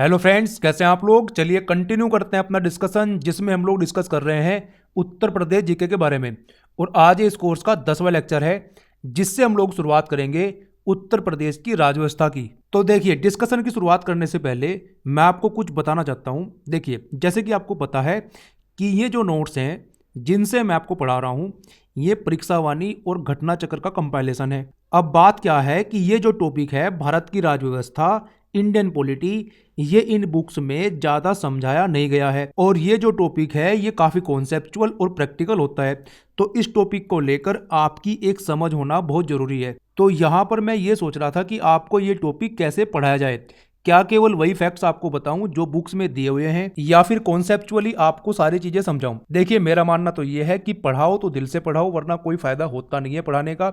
Hello friends, कैसे हैं आप लोग। चलिए कंटिन्यू करते हैं अपना डिस्कशन, जिसमें हम लोग डिस्कस कर रहे हैं उत्तर प्रदेश जीके के बारे में। और आज इस कोर्स का 10वां लेक्चर है, जिससे हम लोग शुरुआत करेंगे उत्तर प्रदेश की राज्य की। तो देखिए, डिस्कशन की शुरुआत करने से पहले मैं आपको कुछ बताना चाहता हूं। देखिए, जैसे कि आपको पता है कि ये जो नोट्स हैं जिनसे मैं आपको पढ़ा रहा हूं, ये परीक्षावाणी और घटना चक्र का कंपाइलेशन है। अब बात क्या है कि ये जो टॉपिक है भारत की राज्य व्यवस्था, इंडियन पॉलिटी, ये इन बुक्स में ज्यादा समझाया नहीं गया है। और ये जो टॉपिक है ये काफी कॉन्सेप्चुअल और प्रैक्टिकल होता है। तो इस टॉपिक को लेकर आपकी एक समझ होना बहुत जरूरी है। तो यहाँ पर मैं ये सोच रहा था कि आपको ये टॉपिक कैसे पढ़ाया जाए। क्या केवल वही फैक्ट्स आपको बताऊं जो बुक्स में दिए हुए हैं, या फिर कॉन्सेप्चुअली आपको सारी चीजें समझाऊं। देखिए, मेरा मानना तो ये है कि पढ़ाओ तो दिल से पढ़ाओ, वरना कोई फायदा होता नहीं है पढ़ाने का।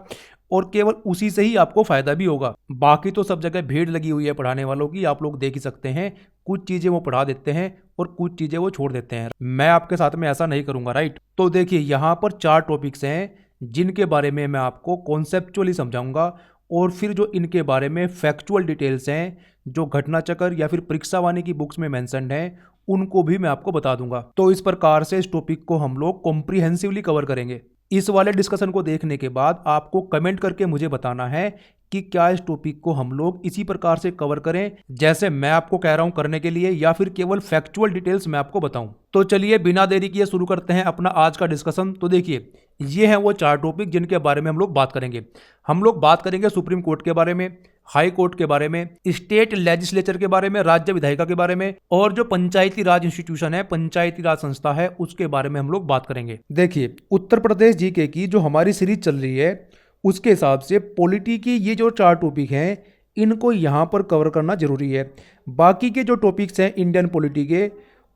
और केवल उसी से ही आपको फायदा भी होगा। बाकी तो सब जगह भीड़ लगी हुई है पढ़ाने वालों की, आप लोग देख ही सकते हैं। कुछ चीजें वो पढ़ा देते हैं और कुछ चीजें वो छोड़ देते हैं। मैं आपके साथ में ऐसा नहीं करूंगा, राइट। तो देखिए, यहाँ पर 4 टॉपिक्स हैं जिनके बारे में मैं आपको कॉन्सेप्चुअली समझाऊंगा। और फिर जो इनके बारे में फैक्चुअल डिटेल्स हैं, जो घटना चक्र या फिर परीक्षावाणी की बुक्स में मेंशन्ड हैं, उनको भी मैं आपको बता दूंगा। तो इस प्रकार से इस टॉपिक को हम लोग कॉम्प्रिहेंसिवली कवर करेंगे। इस वाले डिस्कशन को देखने के बाद आपको कमेंट करके मुझे बताना है कि क्या इस टॉपिक को हम लोग इसी प्रकार से कवर करें जैसे मैं आपको कह रहा हूं करने के लिए, या फिर केवल फैक्चुअल डिटेल्स मैं आपको बताऊं। तो चलिए बिना देरी किए शुरू करते हैं अपना आज का डिस्कशन। तो देखिए, ये हैं वो 4 टॉपिक जिनके बारे में हम लोग बात करेंगे। हम लोग बात करेंगे सुप्रीम कोर्ट के बारे में, हाई कोर्ट के बारे में, स्टेट लेजिस्लेचर के बारे में, राज्य विधायिका के बारे में, और जो पंचायती राज इंस्टीट्यूशन है, पंचायती राज संस्था है, उसके बारे में हम लोग बात करेंगे। देखिए, उत्तर प्रदेश जीके की जो हमारी सीरीज चल रही है, उसके हिसाब से पॉलिटी की ये जो 4 टॉपिक हैं, इनको यहाँ पर कवर करना जरूरी है। बाकी के जो टॉपिक्स हैं इंडियन पॉलिटी के,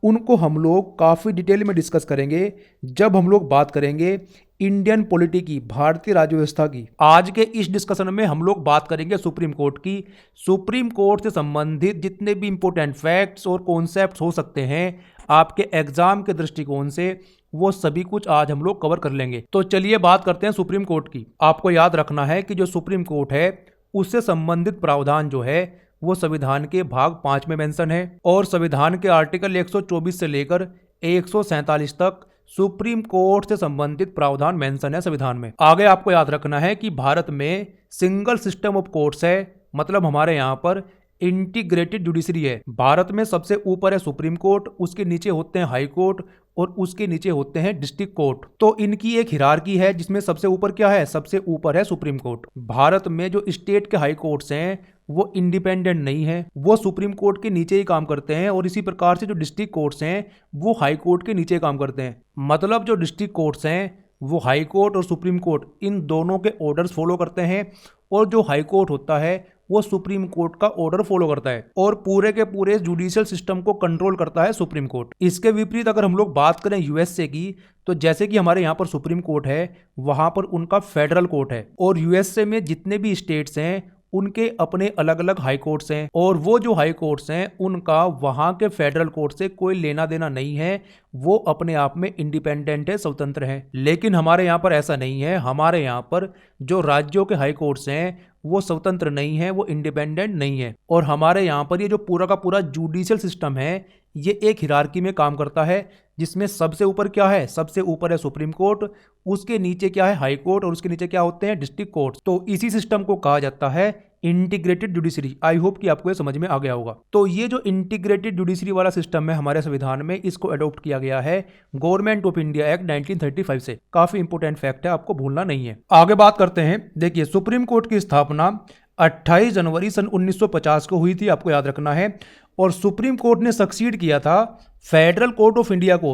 उनको हम लोग काफ़ी डिटेल में डिस्कस करेंगे जब हम लोग बात करेंगे इंडियन पॉलिटी की, भारतीय राज्य व्यवस्था की। आज के इस डिस्कशन में हम लोग बात करेंगे सुप्रीम कोर्ट की। सुप्रीम कोर्ट से संबंधित जितने भी इंपॉर्टेंट फैक्ट्स और कॉन्सेप्ट्स हो सकते हैं आपके एग्जाम के दृष्टिकोण से, वो सभी कुछ आज हम लोग कवर कर लेंगे। तो चलिए बात करते हैं सुप्रीम कोर्ट की। आपको याद रखना है कि जो सुप्रीम कोर्ट है उससे संबंधित प्रावधान जो है वो संविधान के भाग 5 में मेंशन है। और संविधान के आर्टिकल 124 से लेकर 147 तक सुप्रीम कोर्ट से संबंधित प्रावधान मेंशन है संविधान में। आगे आपको याद रखना है कि भारत में सिंगल सिस्टम ऑफ कोर्ट्स है, मतलब हमारे यहाँ पर इंटीग्रेटेड जुडिशरी है। भारत में सबसे ऊपर है सुप्रीम कोर्ट, उसके नीचे होते हैं हाई कोर्ट, और उसके नीचे होते हैं डिस्ट्रिक्ट कोर्ट। तो इनकी एक हिरार्की है जिसमें सबसे ऊपर क्या है, सबसे ऊपर है सुप्रीम कोर्ट। भारत में जो स्टेट के हाई कोर्ट्स हैं वो इंडिपेंडेंट नहीं है, वो सुप्रीम कोर्ट के नीचे ही काम करते हैं। और इसी प्रकार से जो डिस्ट्रिक्ट कोर्ट्स हैं वो हाई कोर्ट के नीचे काम करते हैं। मतलब जो डिस्ट्रिक्ट कोर्ट्स हैं वो हाई कोर्ट और सुप्रीम कोर्ट इन दोनों के ऑर्डर्स फॉलो करते हैं, और जो हाई कोर्ट होता है वो सुप्रीम कोर्ट का ऑर्डर फॉलो करता है, और पूरे के पूरे जुडिशियल सिस्टम को कंट्रोल करता है सुप्रीम कोर्ट। इसके विपरीत अगर हम लोग बात करें यूएसए की, तो जैसे कि हमारे यहाँ पर सुप्रीम कोर्ट है, वहां पर उनका फेडरल कोर्ट है। और यूएसए में जितने भी स्टेट्स हैं उनके अपने अलग अलग हाई कोर्ट्स हैं, और वो जो हाई कोर्ट्स हैं उनका वहां के फेडरल कोर्ट से कोई लेना देना नहीं है, वो अपने आप में इंडिपेंडेंट है, स्वतंत्र है। लेकिन हमारे यहाँ पर ऐसा नहीं है। हमारे यहाँ पर जो राज्यों के हाई कोर्ट्स हैं वो स्वतंत्र नहीं है, वो इंडिपेंडेंट नहीं है। और हमारे यहाँ पर ये जो पूरा का पूरा जुडिशियल सिस्टम है ये एक हिरार्की में काम करता है, जिसमें सबसे ऊपर क्या है, सबसे ऊपर है सुप्रीम कोर्ट, उसके नीचे क्या है, हाई कोर्ट, और उसके नीचे क्या होते हैं, डिस्ट्रिक्ट कोर्ट। तो इसी सिस्टम को कहा जाता है इंटीग्रेटेड जुडिशरी। आई होप कि आपको ये समझ में आ गया होगा। तो ये जो इंटीग्रेटेड जुडिशरी वाला सिस्टम है हमारे संविधान में, इसको अडॉप्ट किया गया है गवर्नमेंट ऑफ इंडिया एक्ट 1935 से। काफी इंपोर्टेंट फैक्ट है, आपको भूलना नहीं है। आगे बात करते हैं। देखिए, सुप्रीम कोर्ट की स्थापना 28 जनवरी सन 1950 को हुई थी, आपको याद रखना है। और सुप्रीम कोर्ट ने सक्सीड किया था फेडरल कोर्ट ऑफ इंडिया को।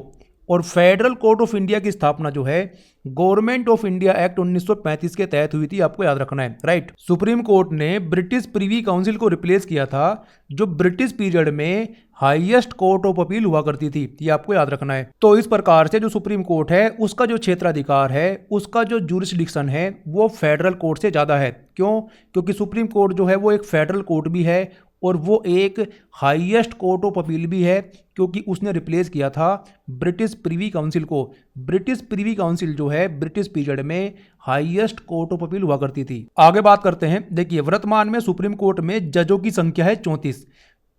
और फेडरल कोर्ट ऑफ इंडिया की स्थापना जो है गवर्नमेंट ऑफ इंडिया एक्ट 1935 के तहत हुई थी, आपको याद रखना है, राइट। सुप्रीम कोर्ट ने ब्रिटिश प्रीवी काउंसिल को रिप्लेस किया था, जो ब्रिटिश पीरियड में हाईएस्ट कोर्ट ऑफ अपील हुआ करती थी, ये आपको याद रखना है। तो इस प्रकार से जो सुप्रीम कोर्ट है उसका जो क्षेत्राधिकार है, उसका जो ज्यूरिसडिक्शन है वो फेडरल कोर्ट से ज्यादा है। क्यों? क्योंकि सुप्रीम कोर्ट जो है वो एक फेडरल कोर्ट भी है, और वो एक हाईएस्ट कोर्ट ऑफ अपील भी है, क्योंकि उसने रिप्लेस किया था ब्रिटिश प्रीवी काउंसिल को। ब्रिटिश प्रीवी काउंसिल जो है ब्रिटिश पीरियड में हाईएस्ट कोर्ट ऑफ अपील हुआ करती थी। आगे बात करते हैं। देखिए, वर्तमान में सुप्रीम कोर्ट में जजों की संख्या है 34।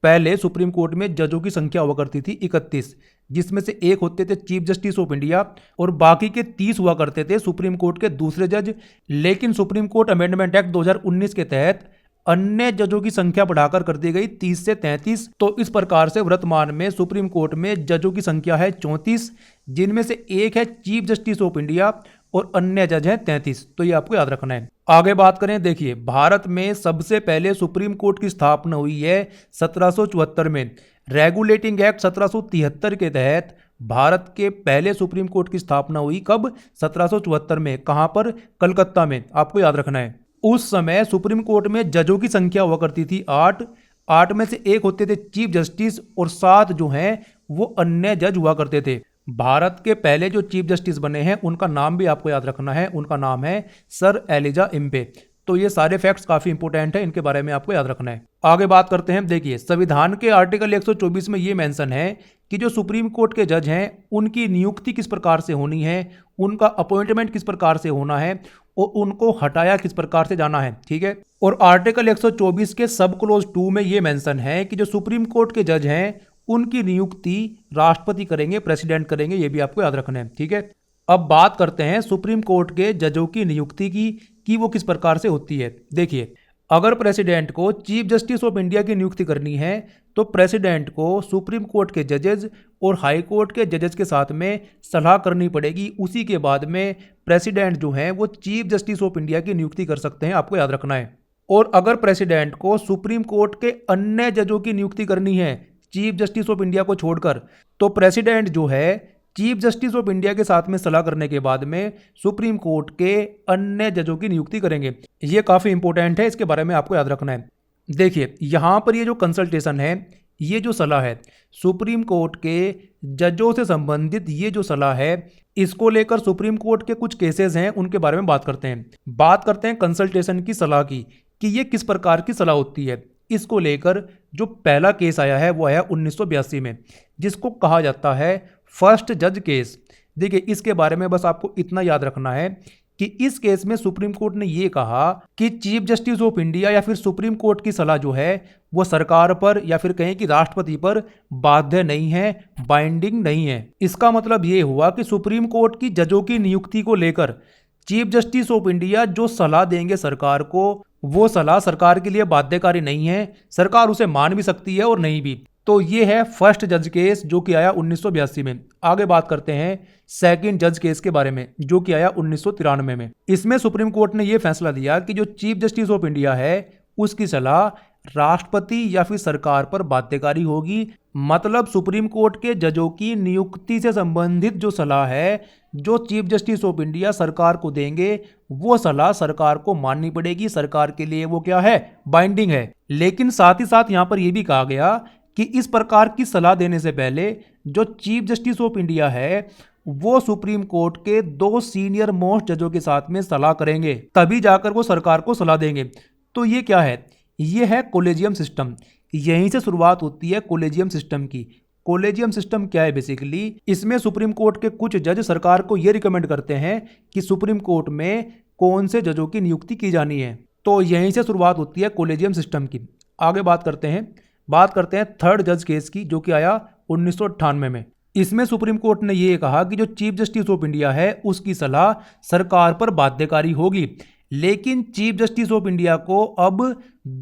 पहले सुप्रीम कोर्ट में जजों की संख्या हुआ करती थी 31, जिसमें से एक होते थे चीफ जस्टिस ऑफ इंडिया और बाकी के 30 हुआ करते थे सुप्रीम कोर्ट के दूसरे जज। लेकिन सुप्रीम कोर्ट अमेंडमेंट एक्ट 2019 के तहत अन्य जजों की संख्या बढ़ाकर कर दी गई 30 से 33। तो इस प्रकार से वर्तमान में सुप्रीम कोर्ट में जजों की संख्या है 34, जिनमें से एक है चीफ जस्टिस ऑफ इंडिया और अन्य जज हैं 33। तो ये आपको याद रखना है। आगे बात करें, देखिए भारत में सबसे पहले सुप्रीम कोर्ट की स्थापना हुई है 1774 में। रेगुलेटिंग एक्ट 1773 के तहत भारत के पहले सुप्रीम कोर्ट की स्थापना हुई कब? 1774 में। कहां पर? कलकत्ता में। आपको याद रखना है। उस समय सुप्रीम कोर्ट में जजों की संख्या हुआ करती थी 8 में से एक होते थे चीफ जस्टिस और 7 जो हैं वो अन्य जज हुआ करते थे। भारत के पहले जो चीफ जस्टिस बने हैं उनका नाम भी आपको याद रखना है, उनका नाम है सर एलिजा इम्पे। तो ये सारे फैक्ट्स काफी इंपॉर्टेंट है, इनके बारे में आपको याद रखना है। आगे बात करते हैं, देखिए संविधान के आर्टिकल 124 में ये मेंशन है कि जो सुप्रीम कोर्ट के जज हैं उनकी नियुक्ति किस प्रकार से होनी है, उनका अपॉइंटमेंट किस प्रकार से होना है और उनको हटाया किस प्रकार से जाना है। ठीक है। और आर्टिकल 124 के सब क्लोज 2 में ये मेंशन है कि जो सुप्रीम कोर्ट के जज हैं उनकी नियुक्ति राष्ट्रपति करेंगे, प्रेसिडेंट करेंगे। ये भी आपको याद रखना है। ठीक है। अब बात करते हैं सुप्रीम कोर्ट के जजों की नियुक्ति की कि वो किस प्रकार से होती है। देखिए अगर प्रेसिडेंट को चीफ जस्टिस ऑफ इंडिया की नियुक्ति करनी है तो प्रेसिडेंट को सुप्रीम कोर्ट के जजेस और हाई कोर्ट के जजेस के साथ में सलाह करनी पड़ेगी। उसी के बाद में प्रेसिडेंट जो है वो चीफ जस्टिस ऑफ इंडिया की नियुक्ति कर सकते हैं, आपको याद रखना है। और अगर प्रेसिडेंट को सुप्रीम कोर्ट के अन्य जजों की नियुक्ति करनी है चीफ जस्टिस ऑफ इंडिया को छोड़कर, तो प्रेसिडेंट जो है चीफ जस्टिस ऑफ इंडिया के साथ में सलाह करने के बाद में सुप्रीम कोर्ट के अन्य जजों की नियुक्ति करेंगे। ये काफी इंपॉर्टेंट है, इसके बारे में आपको याद रखना है। देखिए यहां पर ये जो कंसल्टेशन है, ये जो सलाह है सुप्रीम कोर्ट के जजों से संबंधित, ये जो सलाह है इसको लेकर सुप्रीम कोर्ट के कुछ केसेस हैं उनके बारे में बात करते हैं। बात करते हैं कंसल्टेशन की सलाह की कि ये किस प्रकार की सलाह होती है। इसको लेकर जो पहला केस आया है वो आया 1982 में, जिसको कहा जाता है फर्स्ट जज केस। देखिए इसके बारे में बस आपको इतना याद रखना है कि इस केस में सुप्रीम कोर्ट ने यह कहा कि चीफ जस्टिस ऑफ इंडिया या फिर सुप्रीम कोर्ट की सलाह जो है वो सरकार पर या फिर कहें कि राष्ट्रपति पर बाध्य नहीं है, बाइंडिंग नहीं है। इसका मतलब ये हुआ कि सुप्रीम कोर्ट की जजों की नियुक्ति को लेकर चीफ जस्टिस ऑफ इंडिया जो सलाह देंगे सरकार को, वो सलाह सरकार के लिए बाध्यकारी नहीं है, सरकार उसे मान भी सकती है और नहीं भी। तो ये है फर्स्ट जज केस जो कि आया 1982 में। आगे बात करते हैं सेकंड जज केस के बारे में जो कि आया 1993 में। इसमें सुप्रीम कोर्ट ने यह फैसला दिया कि जो चीफ जस्टिस ऑफ इंडिया है उसकी सलाह राष्ट्रपति या फिर सरकार पर बाध्यकारी होगी। मतलब सुप्रीम कोर्ट के जजों की नियुक्ति से संबंधित जो सलाह है जो चीफ जस्टिस ऑफ इंडिया सरकार को देंगे वो सलाह सरकार को माननी पड़ेगी, सरकार के लिए वो क्या है, बाइंडिंग है। लेकिन साथ ही साथ यहां पर यह भी कहा गया कि इस प्रकार की सलाह देने से पहले जो चीफ जस्टिस ऑफ इंडिया है वो सुप्रीम कोर्ट के 2 सीनियर मोस्ट जजों के साथ में सलाह करेंगे, तभी जाकर वो सरकार को सलाह देंगे। तो ये क्या है, ये है कोलेजियम सिस्टम। यहीं से शुरुआत होती है कोलेजियम सिस्टम की। कोलेजियम सिस्टम क्या है बेसिकली, इसमें सुप्रीम कोर्ट के कुछ जज सरकार को ये रिकमेंड करते हैं कि सुप्रीम कोर्ट में कौन से जजों की नियुक्ति की जानी है। तो यहीं से शुरुआत होती है कोलेजियम सिस्टम की। आगे बात करते हैं थर्ड जज केस की जो कि आया 1998 में। इसमें सुप्रीम कोर्ट ने यह कहा कि जो चीफ जस्टिस ऑफ इंडिया है उसकी सलाह सरकार पर बाध्यकारी होगी, लेकिन चीफ जस्टिस ऑफ इंडिया को अब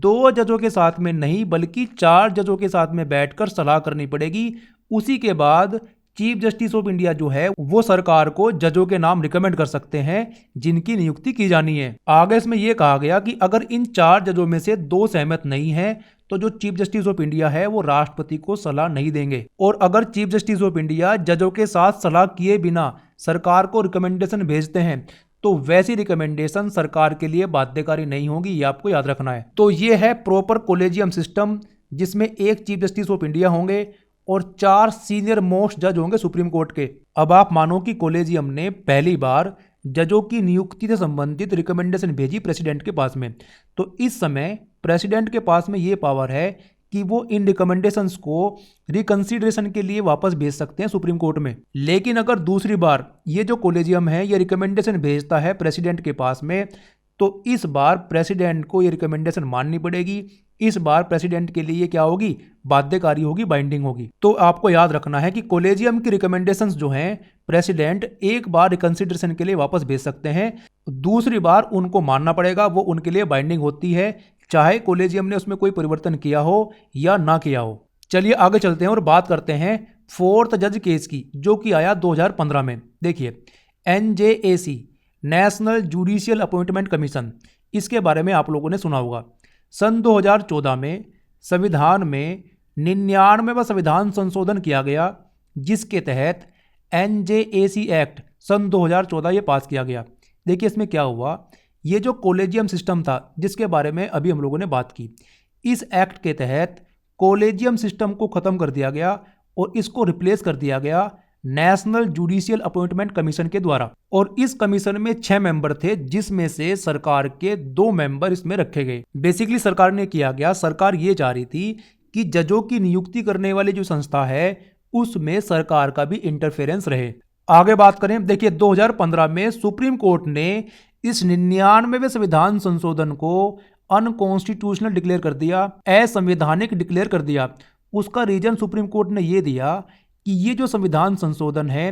2 जजों के साथ में नहीं बल्कि 4 जजों के साथ में बैठकर सलाह करनी पड़ेगी। उसी के बाद चीफ जस्टिस ऑफ इंडिया जो है वो सरकार को जजों के नाम रिकमेंड कर सकते हैं जिनकी नियुक्ति की जानी है। आगे इसमें यह कहा गया कि अगर इन 4 जजों में से 2 सहमत नहीं है तो जो चीफ जस्टिस ऑफ इंडिया है वो राष्ट्रपति को सलाह नहीं देंगे। और अगर चीफ जस्टिस ऑफ इंडिया जजों के साथ सलाह किए बिना सरकार को रिकमेंडेशन भेजते हैं तो वैसी रिकमेंडेशन सरकार के लिए बाध्यकारी नहीं होगी, ये आपको याद रखना है। तो ये है प्रॉपर कोलेजियम सिस्टम जिसमें एक चीफ जस्टिस ऑफ इंडिया होंगे और 4 सीनियर मोस्ट जज होंगे सुप्रीम कोर्ट के। अब आप मानो कि कोलेजियम ने पहली बार जजों की नियुक्ति से संबंधित रिकमेंडेशन भेजी प्रेसिडेंट के पास में, तो इस समय प्रेसिडेंट के पास में ये पावर है कि वो इन रिकमेंडेशंस को रिकंसीडरेशन के लिए वापस भेज सकते हैं सुप्रीम कोर्ट में। लेकिन अगर दूसरी बार ये जो कोलेजियम है ये रिकमेंडेशन भेजता है प्रेसिडेंट के पास में, तो इस बार प्रेसिडेंट को ये रिकमेंडेशन माननी पड़ेगी इस बार प्रेसिडेंट के लिए क्या होगी, बाध्यकारी होगी, बाइंडिंग होगी। तो आपको याद रखना है कि कॉलेजियम की रिकमेंडेशंस जो हैं प्रेसिडेंट एक बार रिकंसिडरेशन के लिए वापस भेज सकते हैं, दूसरी बार उनको मानना पड़ेगा, वो उनके लिए बाइंडिंग होती है, चाहे कॉलेजियम ने उसमें कोई परिवर्तन किया हो या ना किया हो। चलिए आगे चलते हैं और बात करते हैं फोर्थ जज केस की, जो कि आया 2015 में। देखिए NJAC national judicial appointment commission, इसके बारे में आप लोगों ने सुना होगा। सन 2014 में संविधान में 99वां संविधान संशोधन किया गया, जिसके तहत NJAC एक्ट सन 2014 ये पास किया गया। देखिए इसमें क्या हुआ, ये जो कॉलेजियम सिस्टम था जिसके बारे में अभी हम लोगों ने बात की, इस एक्ट के तहत कॉलेजियम सिस्टम को खत्म कर दिया गया और इसको रिप्लेस कर दिया गया नेशनल जुडिशियल अपॉइंटमेंट कमीशन के द्वारा। और इस कमीशन में 6 मेंबर थे, जिसमें से सरकार के 2 मेंबर इसमें रखे गए। बेसिकली सरकार ने किया गया, सरकार ये चाह रही थी कि जजों की नियुक्ति करने वाली जो संस्था है उसमें सरकार का भी इंटरफेरेंस रहे। आगे बात करें, देखिए 2015 में सुप्रीम कोर्ट ने इस 99वें संविधान संशोधन को अनकॉन्स्टिट्यूशनल डिक्लेयर कर दिया, असंवैधानिक डिक्लेयर कर दिया। उसका रीजन सुप्रीम कोर्ट ने यह दिया कि ये जो संविधान संशोधन है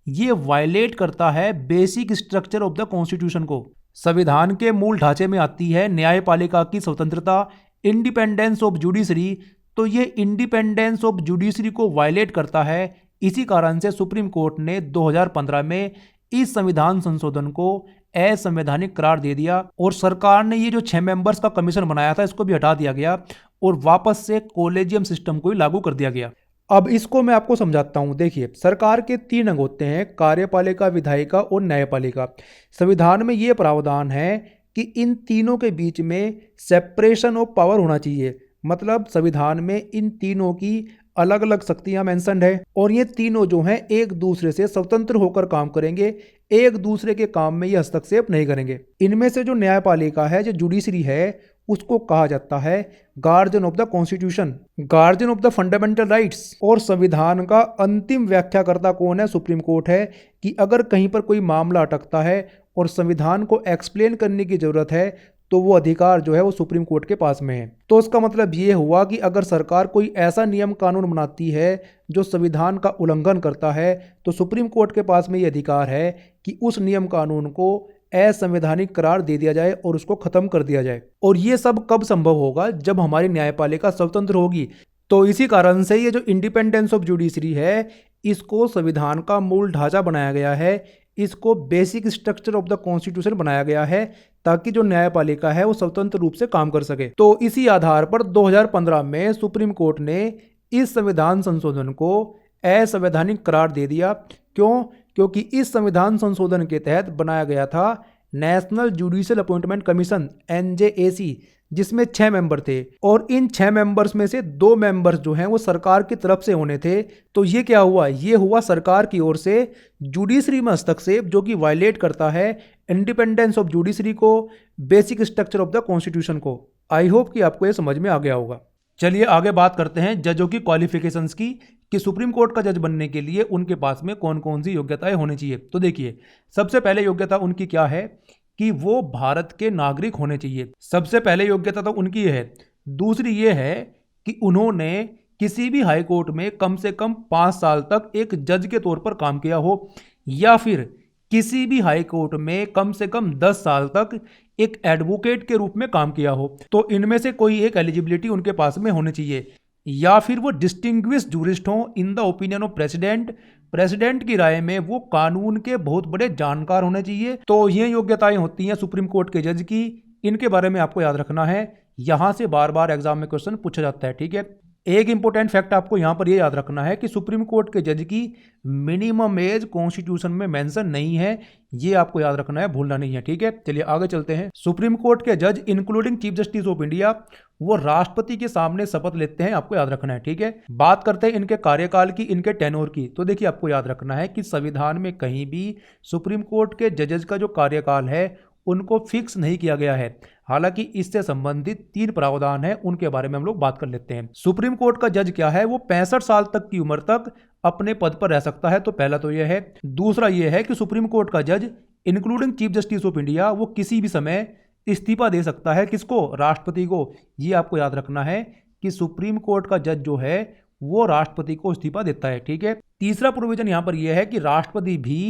ये वायलेट करता है basic structure of the constitution को। संविधान के मूल ढांचे में आती है न्यायपालिका की स्वतंत्रता, इंडिपेंडेंस ऑफ जुडिशरी, तो ये इंडिपेंडेंस ऑफ जुडिशरी को वायलेट करता है। इसी कारण से सुप्रीम कोर्ट ने 2015 में इस संविधान संशोधन को असंवैधानिक करार दे दिया और सरकार ने ये जो 6 मेंबर्स का कमीशन बनाया था इसको भी हटा दिया गया और वापस से कॉलेजियम सिस्टम को ही लागू कर दिया गया। अब इसको मैं आपको समझाता हूं। देखिए सरकार के 3 अंग होते हैं, कार्यपालिका, विधायिका और न्यायपालिका। संविधान में यह प्रावधान है कि इन तीनों के बीच में सेपरेशन ऑफ पावर होना चाहिए, मतलब संविधान में इन तीनों की अलग अलग शक्तियां मेंशन्ड है और ये तीनों जो हैं एक दूसरे से स्वतंत्र होकर काम करेंगे, एक दूसरे के काम में ये हस्तक्षेप नहीं करेंगे। इनमें से जो न्यायपालिका है, जो जुडिशरी है, उसको कहा जाता है guardian of the constitution, guardian of the fundamental rights. और संविधान का अंतिम व्याख्याकर्ता कौन है? सुप्रीम कोर्ट है। कि अगर कहीं पर कोई मामला अटकता है और संविधान को एक्सप्लेन करने की जरूरत है तो वो अधिकार जो है वो सुप्रीम कोर्ट के पास में है। तो इसका मतलब ये हुआ कि अगर सरकार कोई ऐसा नियम कानून बनाती है जो संविधान का उल्लंघन करता है तो सुप्रीम कोर्ट के पास में ये अधिकार है कि उस नियम कानून को असंवैधानिक करार दे दिया जाए और उसको खत्म कर दिया जाए। और ये सब कब संभव होगा? जब हमारी न्यायपालिका स्वतंत्र होगी। तो इसी कारण से ये जो इंडिपेंडेंस ऑफ जुडिशरी है इसको संविधान का मूल ढांचा बनाया गया है, इसको basic structure of the constitution बनाया गया है ताकि जो न्यायपालिका है वो स्वतंत्र रूप से काम कर सके। तो इसी आधार पर 2015 में सुप्रीम कोर्ट ने इस संविधान संशोधन को असंवैधानिक करार दे दिया। क्यों? क्योंकि इस संविधान संशोधन के तहत बनाया गया था national judicial appointment commission NJAC, जिसमें 6 मेंबर थे और इन 6 मेंबर्स में से 2 मेंबर्स जो हैं वो सरकार की तरफ से होने थे। तो ये क्या हुआ? ये हुआ सरकार की ओर से जुडिशरी में हस्तक्षेप, जो कि वायलेट करता है इंडिपेंडेंस ऑफ जुडिशरी को, basic structure of the constitution को। आई होप कि आपको ये समझ में आ गया होगा। चलिए आगे बात करते हैं जजों की क्वालिफिकेशंस की, कि सुप्रीम कोर्ट का जज बनने के लिए उनके पास में कौन कौन सी योग्यताएं होनी चाहिए। तो देखिए सबसे पहले योग्यता उनकी क्या है कि वो भारत के नागरिक होने चाहिए। सबसे पहले योग्यता तो उनकी है। दूसरी ये है कि उन्होंने किसी भी हाई कोर्ट में कम से कम 5 साल तक एक जज के तौर पर काम किया हो, या फिर किसी भी हाई कोर्ट में कम से कम 10 साल तक एक एडवोकेट के रूप में काम किया हो। तो इनमें से कोई एक एलिजिबिलिटी उनके पास में होनी चाहिए। या फिर वो डिस्टिंग्विश्ड जूरिस्ट हो in the opinion of president, president की राय में वो कानून के बहुत बड़े जानकार होने चाहिए। तो ये योग्यताएं होती हैं सुप्रीम कोर्ट के जज की। इनके बारे में आपको याद रखना है, यहां से बार बार एग्जाम में क्वेश्चन पूछा जाता है। ठीक है, एक इंपॉर्टेंट फैक्ट आपको यहां पर ये याद रखना है कि सुप्रीम कोर्ट के जज की मिनिमम एज कॉन्स्टिट्यूशन में मेंशन नहीं है, ये आपको याद रखना है, भूलना नहीं है। ठीक है, चलिए आगे चलते हैं। सुप्रीम कोर्ट के जज including chief justice of India वो राष्ट्रपति के सामने शपथ लेते हैं, आपको याद रखना है। ठीक है, बात करते हैं इनके कार्यकाल की, इनके टेन्योर की। तो देखिए आपको याद रखना है कि संविधान में कहीं भी सुप्रीम कोर्ट के जजेस का जो कार्यकाल है उनको फिक्स नहीं किया गया है। हालांकि इससे संबंधित 3 प्रावधान है, उनके बारे में हम लोग बात कर लेते हैं। सुप्रीम कोर्ट का जज क्या है? वो 65 साल तक की उम्र तक अपने पद पर रह सकता है। तो पहला तो यह है। दूसरा यह है कि सुप्रीम कोर्ट का जज including chief justice of India वो किसी भी समय इस्तीफा दे सकता है, किसको? राष्ट्रपति को। ये आपको याद रखना है कि सुप्रीम कोर्ट का जज जो है वो राष्ट्रपति को इस्तीफा देता है। ठीक है। तीसरा प्रोविजन यहां पर यह है कि राष्ट्रपति भी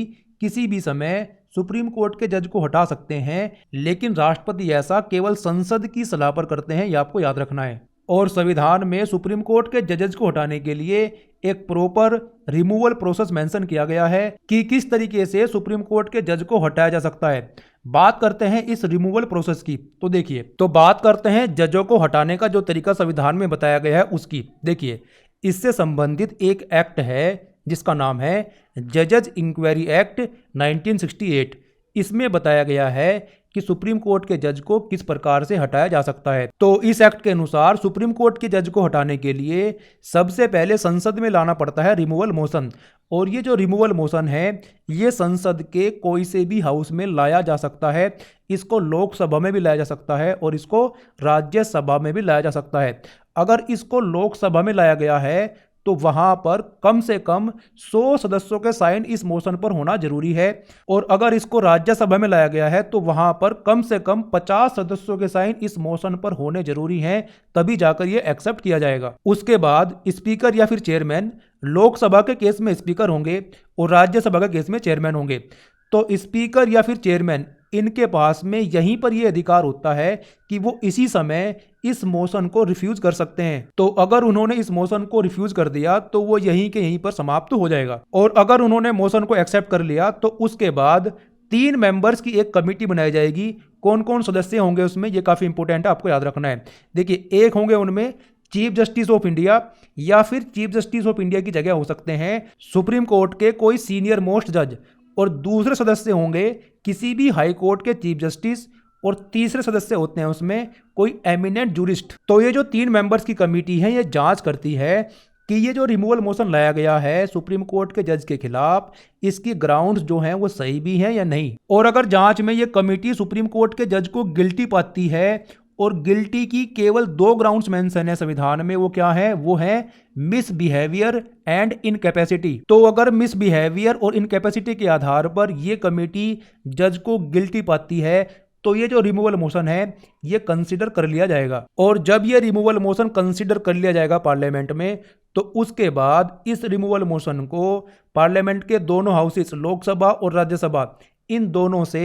किसी भी समय सुप्रीम कोर्ट के जज को हटा सकते हैं, लेकिन राष्ट्रपति ऐसा केवल संसद की सलाह पर करते हैं, यह आपको याद रखना है। और संविधान में सुप्रीम कोर्ट के जजेस को हटाने के लिए एक प्रॉपर रिमूवल प्रोसेस मेंशन किया गया है कि किस तरीके से सुप्रीम कोर्ट के जज को हटाया जा सकता है। बात करते हैं इस रिमूवल प्रोसेस की। तो देखिए, तो बात करते हैं जजों को हटाने का जो तरीका संविधान में बताया गया है उसकी। देखिए, इससे संबंधित एक एक्ट है जिसका नाम है जजेस इंक्वायरी एक्ट 1968। इसमें बताया गया है कि सुप्रीम कोर्ट के जज को किस प्रकार से हटाया जा सकता है। तो इस एक्ट के अनुसार सुप्रीम कोर्ट के जज को हटाने के लिए सबसे पहले संसद में लाना पड़ता है रिमूवल मोशन। और ये जो रिमूवल मोशन है ये संसद के कोई से भी हाउस में लाया जा सकता है। इसको लोकसभा में भी लाया जा सकता है और इसको राज्यसभा में भी लाया जा सकता है। अगर इसको लोकसभा में लाया गया है तो वहां पर कम से कम 100 सदस्यों के साइन इस मोशन पर होना जरूरी है। और अगर इसको राज्यसभा में लाया गया है तो वहां पर कम से कम 50 सदस्यों के साइन इस मोशन पर होने जरूरी हैं, तभी जाकर यह एक्सेप्ट किया जाएगा। उसके बाद स्पीकर या फिर चेयरमैन, लोकसभा के केस में स्पीकर होंगे और राज्यसभा के केस में चेयरमैन होंगे। तो स्पीकर या फिर चेयरमैन, इनके पास में यहीं पर यह अधिकार होता है कि वो इसी समय इस मोशन को रिफ्यूज कर सकते हैं। तो अगर उन्होंने इस मोशन को रिफ्यूज कर दिया तो वो यहीं के यहीं पर समाप्त हो जाएगा। और अगर उन्होंने मोशन को एक्सेप्ट कर लिया तो उसके बाद 3 मेंबर्स की एक कमेटी बनाई जाएगी। कौन कौन सदस्य होंगे उसमें, ये काफी इंपॉर्टेंट है, आपको याद रखना है। देखिए, एक होंगे उनमें चीफ जस्टिस ऑफ इंडिया, या फिर चीफ जस्टिस ऑफ इंडिया की जगह हो सकते हैं सुप्रीम कोर्ट के कोई सीनियर मोस्ट जज। और दूसरे सदस्य होंगे किसी भी हाई कोर्ट के चीफ जस्टिस। और तीसरे सदस्य होते हैं उसमें कोई एमिनेंट जूरिस्ट। तो ये जो 3 मेंबर्स की कमेटी है ये जांच करती है कि ये जो रिमूवल मोशन लाया गया है सुप्रीम कोर्ट के जज के खिलाफ, इसकी ग्राउंड्स जो हैं वो सही भी हैं या नहीं। और अगर जांच में ये कमेटी सुप्रीम कोर्ट के जज को गिल्टी पाती है, और गिल्टी की केवल 2 ग्राउंड्स मेंशन है संविधान में, वो क्या है? वो है मिसबिहेवियर एंड इनकैपेसिटी। तो अगर मिसबिहेवियर और इनकैपेसिटी के आधार पर ये कमेटी जज को गिल्टी पाती है तो ये जो रिमूवल मोशन है ये कंसीडर कर लिया जाएगा। और जब ये रिमूवल मोशन कंसीडर कर लिया जाएगा पार्लियामेंट में, तो उसके बाद इस रिमूवल मोशन को पार्लियामेंट के दोनों हाउसेस, लोकसभा और राज्यसभा, इन दोनों से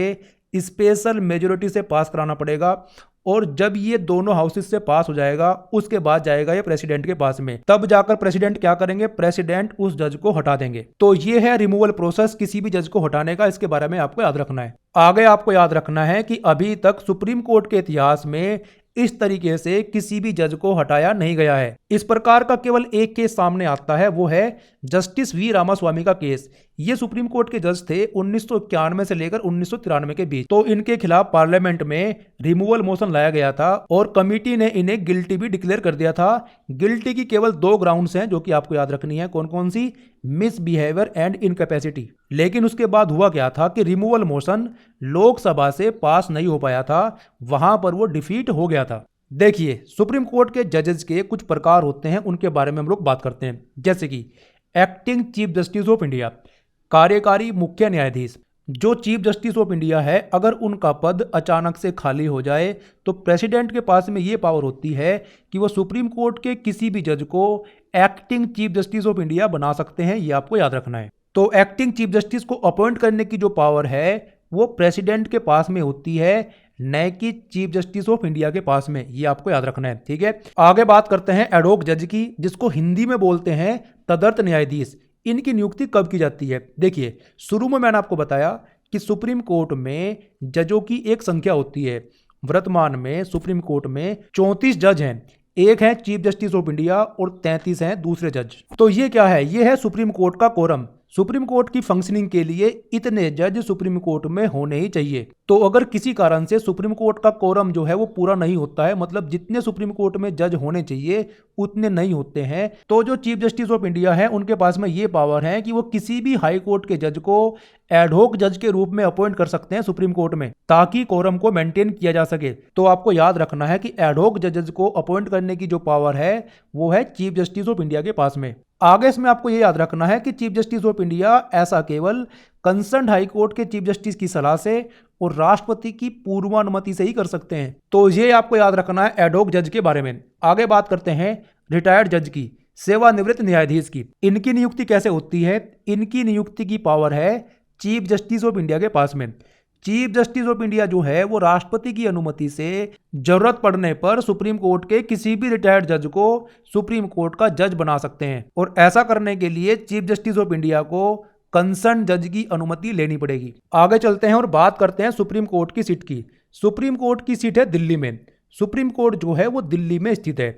स्पेशल मेजोरिटी से पास कराना पड़ेगा। और जब ये दोनों हाउसेस से पास हो जाएगा उसके बाद जाएगा ये प्रेसिडेंट के पास में, तब जाकर प्रेसिडेंट क्या करेंगे? प्रेसिडेंट उस जज को हटा देंगे। तो ये है रिमूवल प्रोसेस किसी भी जज को हटाने का। इसके बारे में आपको याद रखना है। आगे आपको याद रखना है कि अभी तक सुप्रीम कोर्ट के इतिहास में इस तरीके से किसी भी जज को हटाया नहीं गया है। इस प्रकार का केवल एक केस सामने आता है, वो है जस्टिस वी रामास्वामी का केस। ये सुप्रीम कोर्ट के जज थे 1991 से लेकर 1993 के बीच। तो इनके खिलाफ पार्लियामेंट में रिमूवल मोशन लाया गया था और कमिटी ने इन्हें गिल्टी भी डिक्लेयर कर दिया था। गिल्टी की केवल 2 ग्राउंड्स हैं जो कि आपको याद रखनी है। कौन कौन सी? Misbehaviour and incapacity. लेकिन उसके बाद हुआ क्या था कि रिमूवल मोशन लोकसभा से पास नहीं हो पाया था, वहां पर वो डिफीट हो गया था। देखिए, सुप्रीम कोर्ट के जजेस के कुछ प्रकार होते हैं, उनके बारे में हम लोग बात करते हैं। जैसे कि acting chief justice of India, कार्यकारी मुख्य न्यायाधीश। जो चीफ जस्टिस ऑफ इंडिया है, अगर उनका पद अचानक से खाली हो जाए तो प्रेसिडेंट के पास में ये पावर होती है कि वो सुप्रीम कोर्ट के किसी भी जज को acting chief justice of India बना सकते हैं। ये आपको याद रखना है। तो एक्टिंग चीफ जस्टिस को अपॉइंट करने की जो पावर है वो प्रेसिडेंट के पास में होती है, न कि चीफ जस्टिस ऑफ इंडिया के पास में। ये आपको याद रखना है। ठीक है। आगे बात करते हैं एडहोक जज की, जिसको हिंदी में बोलते हैं तदर्थ न्यायाधीश। इनकी नियुक्ति कब की जाती है? देखिए, शुरू में मैंने आपको बताया कि सुप्रीम कोर्ट में जजों की एक संख्या होती है। वर्तमान में सुप्रीम कोर्ट में 34 जज हैं। एक है चीफ जस्टिस ऑफ इंडिया और 33 हैं दूसरे जज। तो ये क्या है? ये है सुप्रीम कोर्ट का कोरम। सुप्रीम कोर्ट की फंक्शनिंग के लिए इतने जज सुप्रीम कोर्ट में होने ही चाहिए। तो अगर किसी कारण से सुप्रीम कोर्ट का कोरम जो है वो पूरा नहीं होता है, मतलब जितने सुप्रीम कोर्ट में जज होने चाहिए उतने नहीं होते हैं, तो जो चीफ जस्टिस ऑफ इंडिया है उनके पास में ये पावर है कि वो किसी भी हाई कोर्ट के जज को एडहोक जज के रूप में अपॉइंट कर सकते हैं सुप्रीम कोर्ट में, ताकि कोरम को मेंटेन किया जा सके। तो आपको याद रखना है कि एडहोक जजेस को अपॉइंट करने की जो पावर है वो है चीफ जस्टिस ऑफ इंडिया के पास में। आगे इसमें आपको ये याद रखना है कि चीफ जस्टिस ऑफ इंडिया ऐसा केवल कंसर्न हाई कोर्ट के चीफ जस्टिस की सलाह से और राष्ट्रपति की पूर्वानुमति से ही कर सकते हैं। तो ये आपको याद रखना है एडहॉक जज के बारे में। आगे बात करते हैं रिटायर्ड जज की, सेवानिवृत्त न्यायाधीश की। इनकी नियुक्ति कैसे होती है? इनकी नियुक्ति की पावर है चीफ जस्टिस ऑफ इंडिया के पास में। चीफ जस्टिस ऑफ इंडिया जो है वो राष्ट्रपति की अनुमति से जरूरत पड़ने पर सुप्रीम कोर्ट के किसी भी रिटायर्ड जज को सुप्रीम कोर्ट का जज बना सकते हैं, और ऐसा करने के लिए चीफ जस्टिस ऑफ इंडिया को कंसर्न जज की अनुमति लेनी पड़ेगी। आगे चलते हैं और बात करते हैं सुप्रीम कोर्ट की सीट की। सुप्रीम कोर्ट की सीट है दिल्ली में। सुप्रीम कोर्ट जो है वो दिल्ली में स्थित है।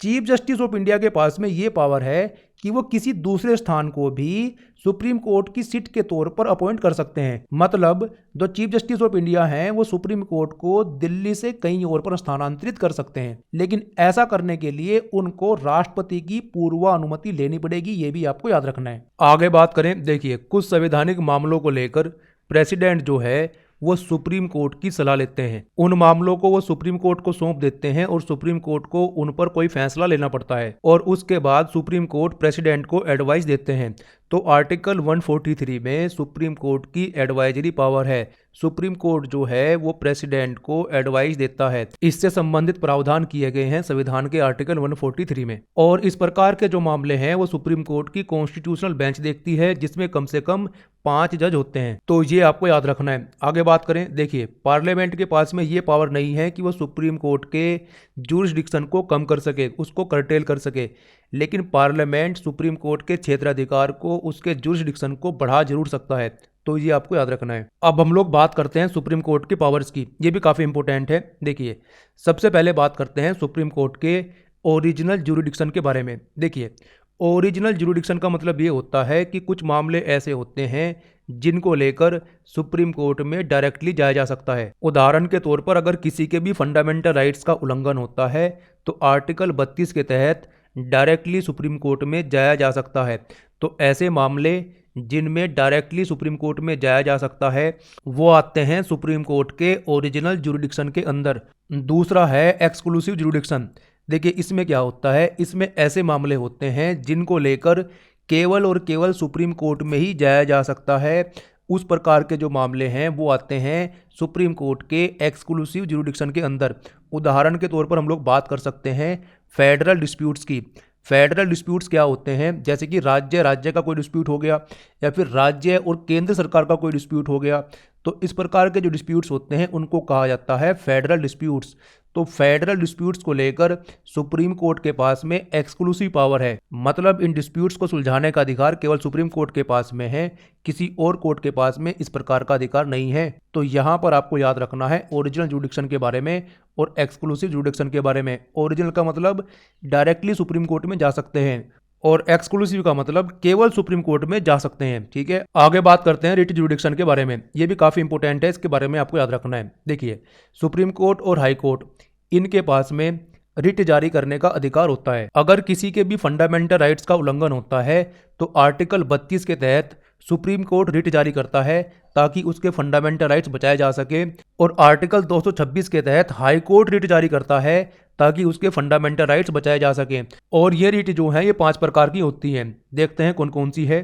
चीफ जस्टिस ऑफ इंडिया के पास में ये पावर है कि वो किसी दूसरे स्थान को भी सुप्रीम कोर्ट की सीट के तौर पर अपॉइंट कर सकते हैं। मतलब जो चीफ जस्टिस ऑफ इंडिया हैं वो सुप्रीम कोर्ट को दिल्ली से कहीं और पर स्थानांतरित कर सकते हैं, लेकिन ऐसा करने के लिए उनको राष्ट्रपति की पूर्वानुमति लेनी पड़ेगी। ये भी आपको याद रखना है। आगे बात करें, देखिए कुछ संवैधानिक मामलों को लेकर प्रेसिडेंट जो है वो सुप्रीम कोर्ट की सलाह लेते हैं। उन मामलों को वो सुप्रीम कोर्ट को सौंप देते हैं और सुप्रीम कोर्ट को उन पर कोई फैसला लेना पड़ता है, और उसके बाद सुप्रीम कोर्ट प्रेसिडेंट को एडवाइस देते हैं। तो आर्टिकल 143 में सुप्रीम कोर्ट की एडवाइजरी पावर है। सुप्रीम कोर्ट जो है वो प्रेसिडेंट को एडवाइस देता है। इससे संबंधित प्रावधान किए गए हैं संविधान के आर्टिकल 143 में, और इस प्रकार के जो मामले हैं वो सुप्रीम कोर्ट की कॉन्स्टिट्यूशनल बेंच देखती है, जिसमें कम से कम 5 जज होते हैं। तो ये आपको याद रखना है। आगे बात करें, देखिए पार्लियामेंट के पास में ये पावर नहीं है कि वो सुप्रीम कोर्ट के जुरिस्डिक्शन को कम कर सके, उसको कर्टेल कर सके, लेकिन पार्लियामेंट सुप्रीम कोर्ट के क्षेत्राधिकार को, उसके जुरिस्डिक्शन को बढ़ा जरूर सकता है। तो ये आपको याद रखना है। अब हम लोग बात करते हैं सुप्रीम कोर्ट की पावर्स की। ये भी काफ़ी इंपॉर्टेंट है। देखिए सबसे पहले बात करते हैं सुप्रीम कोर्ट के ओरिजिनल जुरिडिक्शन के बारे में। देखिए ओरिजिनल जुरिडिक्शन का मतलब ये होता है कि कुछ मामले ऐसे होते हैं जिनको लेकर सुप्रीम कोर्ट में डायरेक्टली जाया जा सकता है। उदाहरण के तौर पर अगर किसी के भी फंडामेंटल राइट्स का उल्लंघन होता है तो आर्टिकल 32 के तहत डायरेक्टली सुप्रीम कोर्ट में जाया जा सकता है। तो ऐसे मामले जिनमें डायरेक्टली सुप्रीम कोर्ट में जाया जा सकता है वो आते हैं सुप्रीम कोर्ट के ओरिजिनल जुरिडिक्शन के अंदर। दूसरा है एक्सक्लूसिव जुरिडिक्शन। देखिए इसमें क्या होता है, इसमें ऐसे मामले होते हैं जिनको लेकर केवल और केवल सुप्रीम कोर्ट में ही जाया जा सकता है। उस प्रकार के जो मामले हैं वो आते हैं सुप्रीम कोर्ट के एक्सक्लूसिव जुरिडिक्शन के अंदर। उदाहरण के तौर पर हम लोग बात कर सकते हैं फेडरल डिस्प्यूट्स की। फेडरल डिस्प्यूट्स क्या होते हैं, जैसे कि राज्य राज्य का कोई डिस्प्यूट हो गया या फिर राज्य और केंद्र सरकार का कोई डिस्प्यूट हो गया। तो इस प्रकार के जो डिस्प्यूट्स होते हैं उनको कहा जाता है फेडरल डिस्प्यूट्स। तो फेडरल डिस्प्यूट्स को लेकर सुप्रीम कोर्ट के पास में एक्सक्लूसिव पावर है। मतलब इन डिस्प्यूट्स को सुलझाने का अधिकार केवल सुप्रीम कोर्ट के पास में है, किसी और कोर्ट के पास में इस प्रकार का अधिकार नहीं है। तो यहाँ पर आपको याद रखना है ओरिजिनल जुरिडिक्शन के बारे में और एक्सक्लूसिव जुरिडिक्शन के बारे में। ओरिजिनल का मतलब डायरेक्टली सुप्रीम कोर्ट में जा सकते हैं, और एक्सक्लूसिव का मतलब केवल सुप्रीम कोर्ट में जा सकते हैं। ठीक है, आगे बात करते हैं रिट जुरिडिक्शन के बारे में। ये भी काफ़ी इंपॉर्टेंट है, इसके बारे में आपको याद रखना है। देखिए सुप्रीम कोर्ट और हाई कोर्ट इनके पास में रिट जारी करने का अधिकार होता है। अगर किसी के भी फंडामेंटल राइट्स का उल्लंघन होता है तो आर्टिकल 32 के तहत सुप्रीम कोर्ट रिट जारी करता है ताकि उसके फंडामेंटल राइट्स बचाए जा सके, और आर्टिकल 226 के तहत हाई कोर्ट रिट जारी करता है ताकि उसके फंडामेंटल राइट्स बचाए जा सके। और ये रिट जो है ये 5 प्रकार की होती हैं। देखते हैं कौन कौन सी है।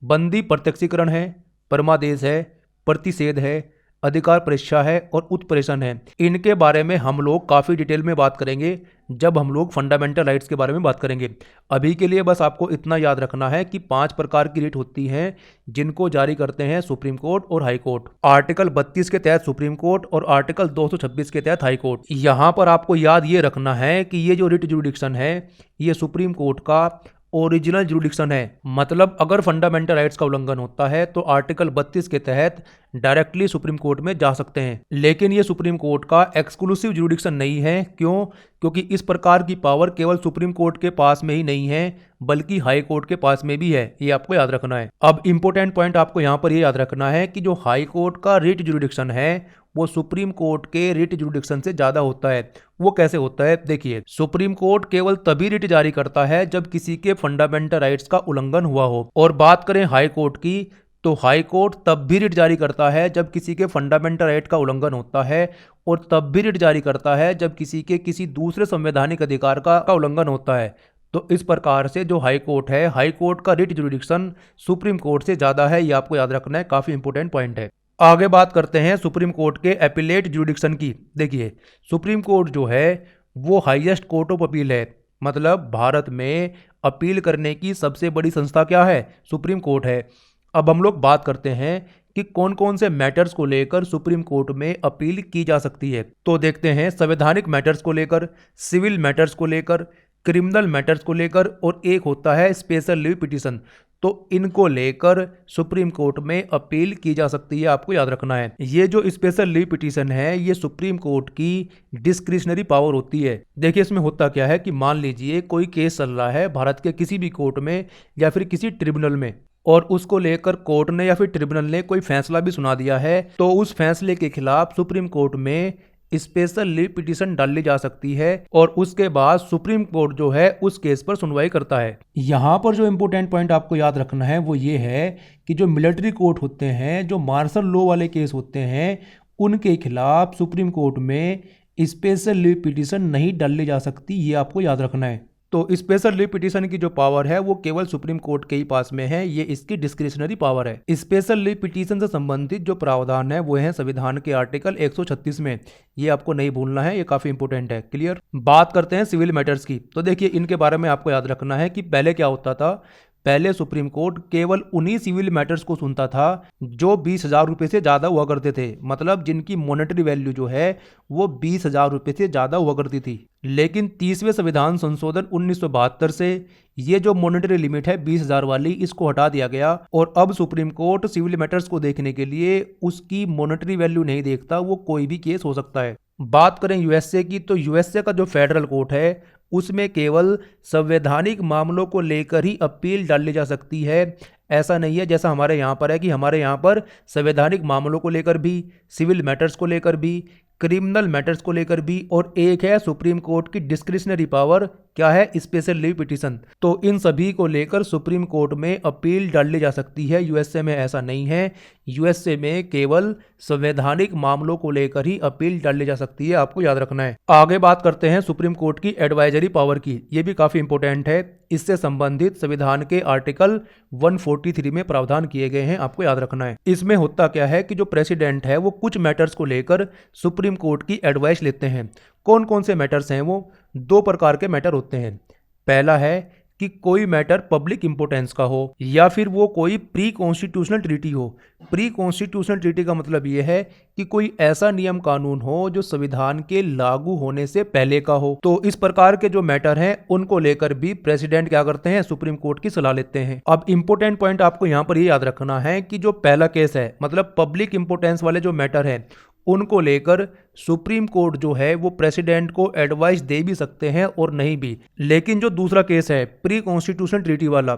बंदी प्रत्यक्षीकरण है, परमादेश है, प्रतिषेध है, अधिकार परीक्षा है और उत्प्रेषण है। इनके बारे में हम लोग काफ़ी डिटेल में बात करेंगे जब हम लोग फंडामेंटल राइट्स के बारे में बात करेंगे। अभी के लिए बस आपको इतना याद रखना है कि 5 प्रकार की रिट होती हैं जिनको जारी करते हैं सुप्रीम कोर्ट और हाई कोर्ट। आर्टिकल 32 के तहत सुप्रीम कोर्ट और आर्टिकल 226 के तहत हाई कोर्ट। यहाँ पर आपको याद ये रखना है कि ये जो रिट जुरिडिक्शन है ये सुप्रीम कोर्ट का ओरिजिनल जुरिडिक्शन है। मतलब अगर फंडामेंटल राइट्स का उल्लंघन होता है तो आर्टिकल 32 के तहत डायरेक्टली सुप्रीम कोर्ट में जा सकते हैं, लेकिन ये सुप्रीम कोर्ट का एक्सक्लूसिव जुरिडिक्शन नहीं है। क्यों? क्योंकि इस प्रकार की पावर केवल सुप्रीम कोर्ट के पास में ही नहीं है बल्कि हाई कोर्ट के पास में भी है। ये आपको याद रखना है। अब इंपॉर्टेंट पॉइंट आपको यहाँ पर ये याद रखना है कि जो हाई कोर्ट का रिट जुरिडिक्शन है वो सुप्रीम कोर्ट के रिट जुरिडिक्शन से ज्यादा होता है। वो कैसे होता है? देखिए सुप्रीम कोर्ट केवल तभी रिट जारी करता है जब किसी के फंडामेंटल राइट्स का उल्लंघन हुआ हो। और बात करें हाई कोर्ट की तो हाई कोर्ट तब भी रिट जारी करता है जब किसी के फंडामेंटल राइट का उल्लंघन होता है, और तब भी रिट जारी करता है जब किसी के किसी दूसरे संवैधानिक अधिकार का उल्लंघन होता है। तो इस प्रकार से जो हाई कोर्ट है, हाई कोर्ट का रिट जुरिडिक्शन सुप्रीम कोर्ट से ज़्यादा है, ये आपको याद रखना है, काफ़ी इंपॉर्टेंट पॉइंट है। आगे बात करते हैं सुप्रीम कोर्ट के एपिलेट जुरिडिक्शन की। देखिए सुप्रीम कोर्ट जो है वो हाईएस्ट कोर्ट ऑफ अपील है, मतलब भारत में अपील करने की सबसे बड़ी संस्था क्या है? सुप्रीम कोर्ट है। अब हम लोग बात करते हैं कि कौन कौन से मैटर्स को लेकर सुप्रीम कोर्ट में अपील की जा सकती है। तो देखते हैं संवैधानिक मैटर्स को लेकर, सिविल मैटर्स को लेकर, क्रिमिनल मैटर्स को लेकर, और एक होता है स्पेशल लीव पिटीशन। तो इनको लेकर सुप्रीम कोर्ट में अपील की जा सकती है, आपको याद रखना है। ये जो स्पेशल लीव पिटीशन है ये सुप्रीम कोर्ट की डिस्क्रिशनरी पावर होती है। देखिए इसमें होता क्या है कि मान लीजिए कोई केस चल रहा है भारत के किसी भी कोर्ट में या फिर किसी ट्रिब्यूनल में, और उसको लेकर कोर्ट ने या फिर ट्रिब्यूनल ने कोई फैसला भी सुना दिया है, तो उस फैसले के खिलाफ सुप्रीम कोर्ट में स्पेशल लीव पिटीशन डाली जा सकती है, और उसके बाद सुप्रीम कोर्ट जो है उस केस पर सुनवाई करता है। यहाँ पर जो इम्पोर्टेंट पॉइंट आपको याद रखना है वो ये है कि जो मिलिट्री कोर्ट होते हैं, जो मार्शल लॉ वाले केस होते हैं, उनके खिलाफ सुप्रीम कोर्ट में स्पेशल लीव पिटीशन नहीं डाली जा सकती, ये आपको याद रखना है। तो स्पेशल लीव पिटीशन की जो पावर है वो केवल सुप्रीम कोर्ट के ही पास में है, ये इसकी डिस्क्रिशनरी पावर है। स्पेशल लीव पिटीशन से संबंधित जो प्रावधान है वो है संविधान के आर्टिकल 136 में, ये आपको नहीं भूलना है, ये काफी इंपॉर्टेंट है। क्लियर। बात करते हैं सिविल मैटर्स की। तो देखिए इनके बारे में आपको याद रखना है कि पहले क्या होता था, पहले सुप्रीम कोर्ट केवल उन्हीं सिविल मैटर्स को सुनता था जो 20,000 रुपये से ज़्यादा हुआ करते थे, मतलब जिनकी मॉनेटरी वैल्यू जो है वो 20,000 रुपये से ज़्यादा हुआ करती थी। लेकिन 30वें संविधान संशोधन 1972 से ये जो मॉनेटरी लिमिट है 20,000 वाली, इसको हटा दिया गया, और अब सुप्रीम कोर्ट सिविल मैटर्स को देखने के लिए उसकी मॉनेटरी वैल्यू नहीं देखता, वो कोई भी केस हो सकता है। बात करें यूएसए की, तो यूएसए का जो फेडरल कोर्ट है उसमें केवल संवैधानिक मामलों को लेकर ही अपील डाली जा सकती है। ऐसा नहीं है जैसा हमारे यहाँ पर है कि हमारे यहाँ पर संवैधानिक मामलों को लेकर भी, सिविल मैटर्स को लेकर भी, क्रिमिनल मैटर्स को लेकर भी, और एक है सुप्रीम कोर्ट की डिस्क्रिशनरी पावर, क्या है? Special leave petition. तो इन सभी को लेकर सुप्रीम कोर्ट में अपील डाली जा सकती है। यूएसए में ऐसा नहीं है, यूएसए में केवल संवैधानिक मामलों को लेकर ही अपील डाली जा सकती है, आपको याद रखना है। आगे बात करते हैं सुप्रीम कोर्ट की एडवाइजरी पावर की, ये भी काफी इंपॉर्टेंट है। इससे संबंधित संविधान के आर्टिकल 143 में प्रावधान किए गए हैं, आपको याद रखना है। इसमें होता क्या है कि जो प्रेसिडेंट है वो कुछ मैटर्स को लेकर सुप्रीम कोर्ट की एडवाइस लेते हैं। कौन कौन से मैटर्स हैं वो? 2 प्रकार के मैटर होते हैं। पहला है कि कोई मैटर पब्लिक इंपोर्टेंस का हो, या फिर वो कोई प्री कॉन्स्टिट्यूशनल ट्रीटी हो। प्री कॉन्स्टिट्यूशनल ट्रीटी का मतलब ये है कि कोई ऐसा नियम कानून हो जो संविधान के लागू होने से पहले का हो। तो इस प्रकार के जो मैटर हैं उनको लेकर भी प्रेसिडेंट क्या करते हैं? सुप्रीम कोर्ट की सलाह लेते हैं। अब इंपॉर्टेंट पॉइंट आपको यहाँ पर ये याद रखना है कि जो पहला केस है, मतलब पब्लिक इंपोर्टेंस वाले जो मैटर है, उनको लेकर सुप्रीम कोर्ट जो है वो प्रेसिडेंट को एडवाइस दे भी सकते हैं और नहीं भी। लेकिन जो दूसरा केस है प्री कॉन्स्टिट्यूशनल ट्रीटी वाला,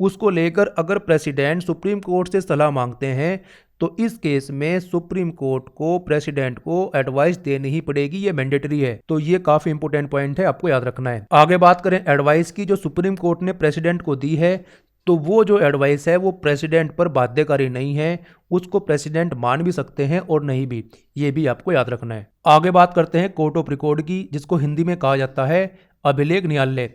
उसको लेकर अगर प्रेसिडेंट सुप्रीम कोर्ट से सलाह मांगते हैं तो इस केस में सुप्रीम कोर्ट को प्रेसिडेंट को एडवाइस देनी ही पड़ेगी, ये मैंडेटरी है। तो ये काफी इंपॉर्टेंट पॉइंट है, आपको याद रखना है। आगे बात करें एडवाइस की, जो सुप्रीम कोर्ट ने प्रेसिडेंट को दी है, तो वो जो एडवाइस है वो प्रेसिडेंट पर बाध्यकारी नहीं है, उसको प्रेसिडेंट मान भी सकते हैं और नहीं भी, ये भी आपको याद रखना है। आगे बात करते हैं कोर्ट ऑफ रिकॉर्ड की, जिसको हिंदी में कहा जाता है अभिलेख न्यायालय।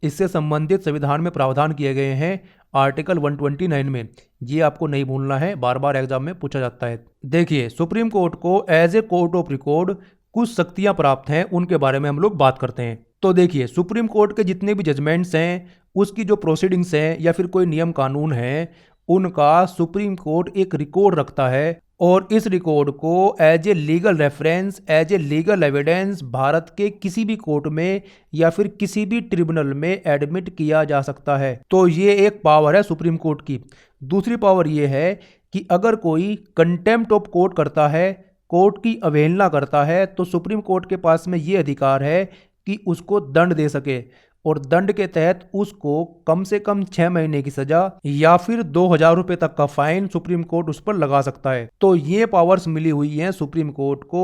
इससे संबंधित संविधान में प्रावधान किए गए हैं आर्टिकल 129 में, ये आपको नहीं भूलना है, बार बार एग्जाम में पूछा जाता है। देखिए सुप्रीम कोर्ट को as a court of record कुछ शक्तियां प्राप्त हैं, उनके बारे में हम लोग बात करते हैं। तो देखिए सुप्रीम कोर्ट के जितने भी जजमेंट्स हैं, उसकी जो प्रोसीडिंग्स हैं या फिर कोई नियम कानून है, उनका सुप्रीम कोर्ट एक रिकॉर्ड रखता है, और इस रिकॉर्ड को as a legal reference, as a legal evidence Bharat के किसी भी कोर्ट में या फिर किसी भी ट्रिब्यूनल में एडमिट किया जा सकता है। तो ये एक पावर है सुप्रीम कोर्ट की। दूसरी पावर ये है कि अगर कोई कंटेम्प्ट ऑफ कोर्ट करता है, कोर्ट की अवहेलना करता है, तो सुप्रीम कोर्ट के पास में ये अधिकार है कि उसको दंड दे सके, और दंड के तहत उसको कम से कम 6 महीने की सजा या फिर 2,000 रुपए तक का फाइन सुप्रीम कोर्ट उस पर लगा सकता है। तो ये पावर्स मिली हुई हैं सुप्रीम कोर्ट को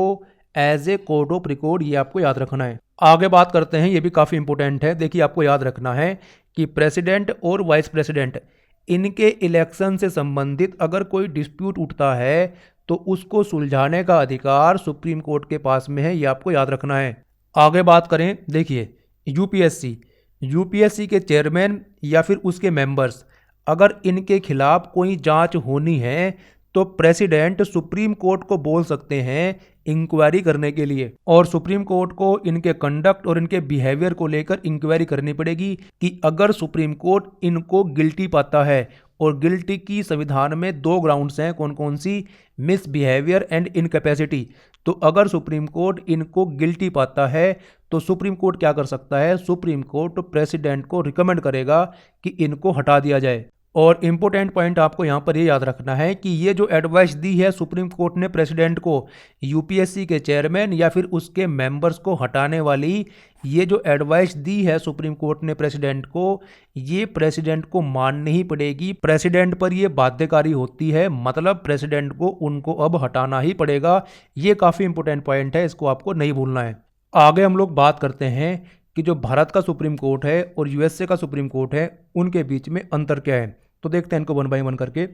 as a court of record, ये आपको याद रखना है। आगे बात करते हैं, ये भी काफी इंपॉर्टेंट है। देखिए आपको याद रखना है कि प्रेसिडेंट और वाइस प्रेसिडेंट, इनके इलेक्शन से संबंधित अगर कोई डिस्प्यूट उठता है तो उसको सुलझाने का अधिकार सुप्रीम कोर्ट के पास में है, ये आपको याद रखना है। आगे बात करें, देखिए यूपीएससी, यूपीएससी के चेयरमैन या फिर उसके मेंबर्स, अगर इनके खिलाफ कोई जांच होनी है तो प्रेसिडेंट सुप्रीम कोर्ट को बोल सकते हैं इंक्वायरी करने के लिए, और सुप्रीम कोर्ट को इनके कंडक्ट और इनके बिहेवियर को लेकर इंक्वायरी करनी पड़ेगी कि अगर सुप्रीम कोर्ट इनको गिल्टी पाता है, और गिल्टी की संविधान में 2 ग्राउंड्स हैं, कौन कौन सी, मिसबिहेवियर एंड इनकैपेसिटी। तो अगर सुप्रीम कोर्ट इनको गिल्टी पाता है तो सुप्रीम कोर्ट क्या कर सकता है, सुप्रीम कोर्ट प्रेसिडेंट को रिकमेंड करेगा कि इनको हटा दिया जाए। और इम्पोर्टेंट पॉइंट आपको यहाँ पर ये याद रखना है कि ये जो एडवाइस दी है सुप्रीम कोर्ट ने प्रेसिडेंट को यूपीएससी के चेयरमैन या फिर उसके मेंबर्स को हटाने वाली, ये जो एडवाइस दी है सुप्रीम कोर्ट ने प्रेसिडेंट को, ये प्रेसिडेंट को माननी ही पड़ेगी। प्रेसिडेंट पर ये बाध्यकारी होती है, मतलब प्रेसिडेंट को उनको अब हटाना ही पड़ेगा। ये काफ़ी इंपॉर्टेंट पॉइंट है, इसको आपको नहीं भूलना है। आगे हम लोग बात करते हैं कि जो भारत का सुप्रीम कोर्ट है और यूएसए का सुप्रीम कोर्ट है, उनके बीच में अंतर क्या है। तो देखते हैं इनको 1 बाय 1 करके।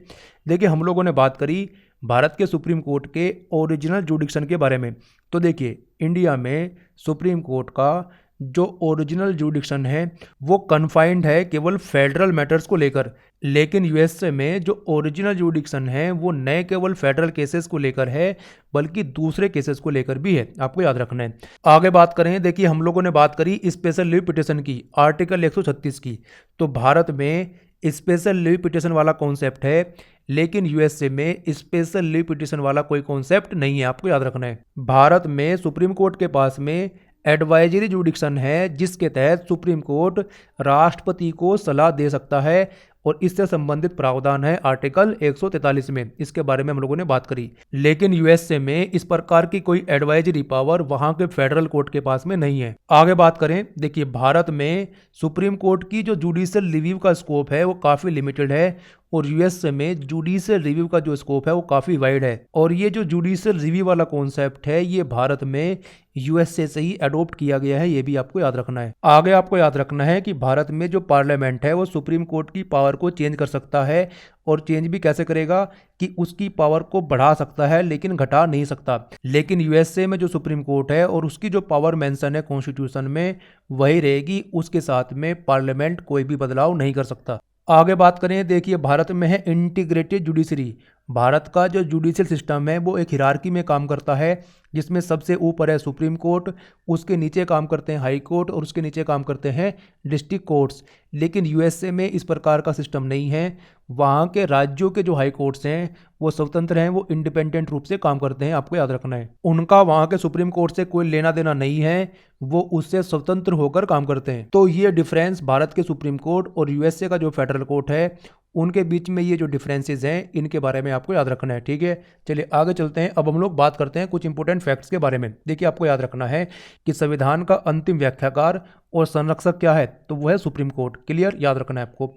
देखिए, हम लोगों ने बात करी भारत के सुप्रीम कोर्ट के ओरिजिनल जुडिक्शन के बारे में। तो देखिए, इंडिया में सुप्रीम कोर्ट का जो ओरिजिनल जुडिक्शन है वो कन्फाइंड है केवल फेडरल मैटर्स को लेकर, लेकिन यूएसए में जो ओरिजिनल जुडिक्शन है वो नए केवल फेडरल केसेस को लेकर है, बल्कि दूसरे केसेस को लेकर भी है, आपको याद रखना है। आगे बात करें, देखिए हम लोगों ने बात करी स्पेशल लीव पिटिशन की, आर्टिकल 136 की। तो भारत में स्पेशल लीव पिटिशन वाला कॉन्सेप्ट है, लेकिन यूएसए में स्पेशल लीव पिटिशन वाला कोई कॉन्सेप्ट नहीं है, आपको याद रखना है। भारत में सुप्रीम कोर्ट के पास में एडवाइजरी जुडिक्शन है, जिसके तहत सुप्रीम कोर्ट राष्ट्रपति को सलाह दे सकता है, और इससे संबंधित प्रावधान है आर्टिकल 143 में। इसके बारे में हम लोगों ने बात करी। लेकिन यूएसए में इस प्रकार की कोई एडवाइजरी पावर वहां के फेडरल कोर्ट के पास में नहीं है। आगे बात करें, देखिए भारत में सुप्रीम कोर्ट की जो जुडिशियल रिव्यू का स्कोप है वो काफी लिमिटेड है, और यूएसए में जुडिशियल रिव्यू का जो स्कोप है वो काफी वाइड है। और ये जो जुडिशियल रिव्यू वाला कॉन्सेप्ट है ये भारत में यूएसए से ही अडॉप्ट किया गया है, ये भी आपको याद रखना है। आगे आपको याद रखना है कि भारत में जो पार्लियामेंट है वो सुप्रीम कोर्ट की पावर को चेंज कर सकता है, और चेंज भी कैसे करेगा कि उसकी पावर को बढ़ा सकता है लेकिन घटा नहीं सकता। लेकिन यूएसए में जो सुप्रीम कोर्ट है और उसकी जो पावर मेंशन है कॉन्स्टिट्यूशन में वही रहेगी, उसके साथ में पार्लियामेंट कोई भी बदलाव नहीं कर सकता। आगे बात करें, देखिए भारत में है इंटीग्रेटेड जुडिशरी। भारत का जो जुडिशियल सिस्टम है वो एक हिरार्की में काम करता है, जिसमें सबसे ऊपर है सुप्रीम कोर्ट, उसके नीचे काम करते हैं हाई कोर्ट, और उसके नीचे काम करते हैं डिस्ट्रिक्ट कोर्ट्स। लेकिन यूएसए में इस प्रकार का सिस्टम नहीं है। वहाँ के राज्यों के जो हाई कोर्ट्स हैं वो स्वतंत्र हैं, वो इंडिपेंडेंट रूप से काम करते हैं, आपको याद रखना है। उनका वहाँ के सुप्रीम कोर्ट से कोई लेना देना नहीं है, वो उससे स्वतंत्र होकर काम करते हैं। तो ये डिफरेंस भारत के सुप्रीम कोर्ट और यूएसए का जो फेडरल कोर्ट है उनके बीच में ये जो डिफरेंसेस हैं इनके बारे में आपको याद रखना है, ठीक है। चलिए आगे चलते हैं। अब हम लोग बात करते हैं कुछ इंपॉर्टेंट फैक्ट्स के बारे में। देखिए आपको याद रखना है कि संविधान का अंतिम व्याख्याकार और संरक्षक क्या है, तो वो है सुप्रीम कोर्ट। क्लियर, याद रखना है आपको।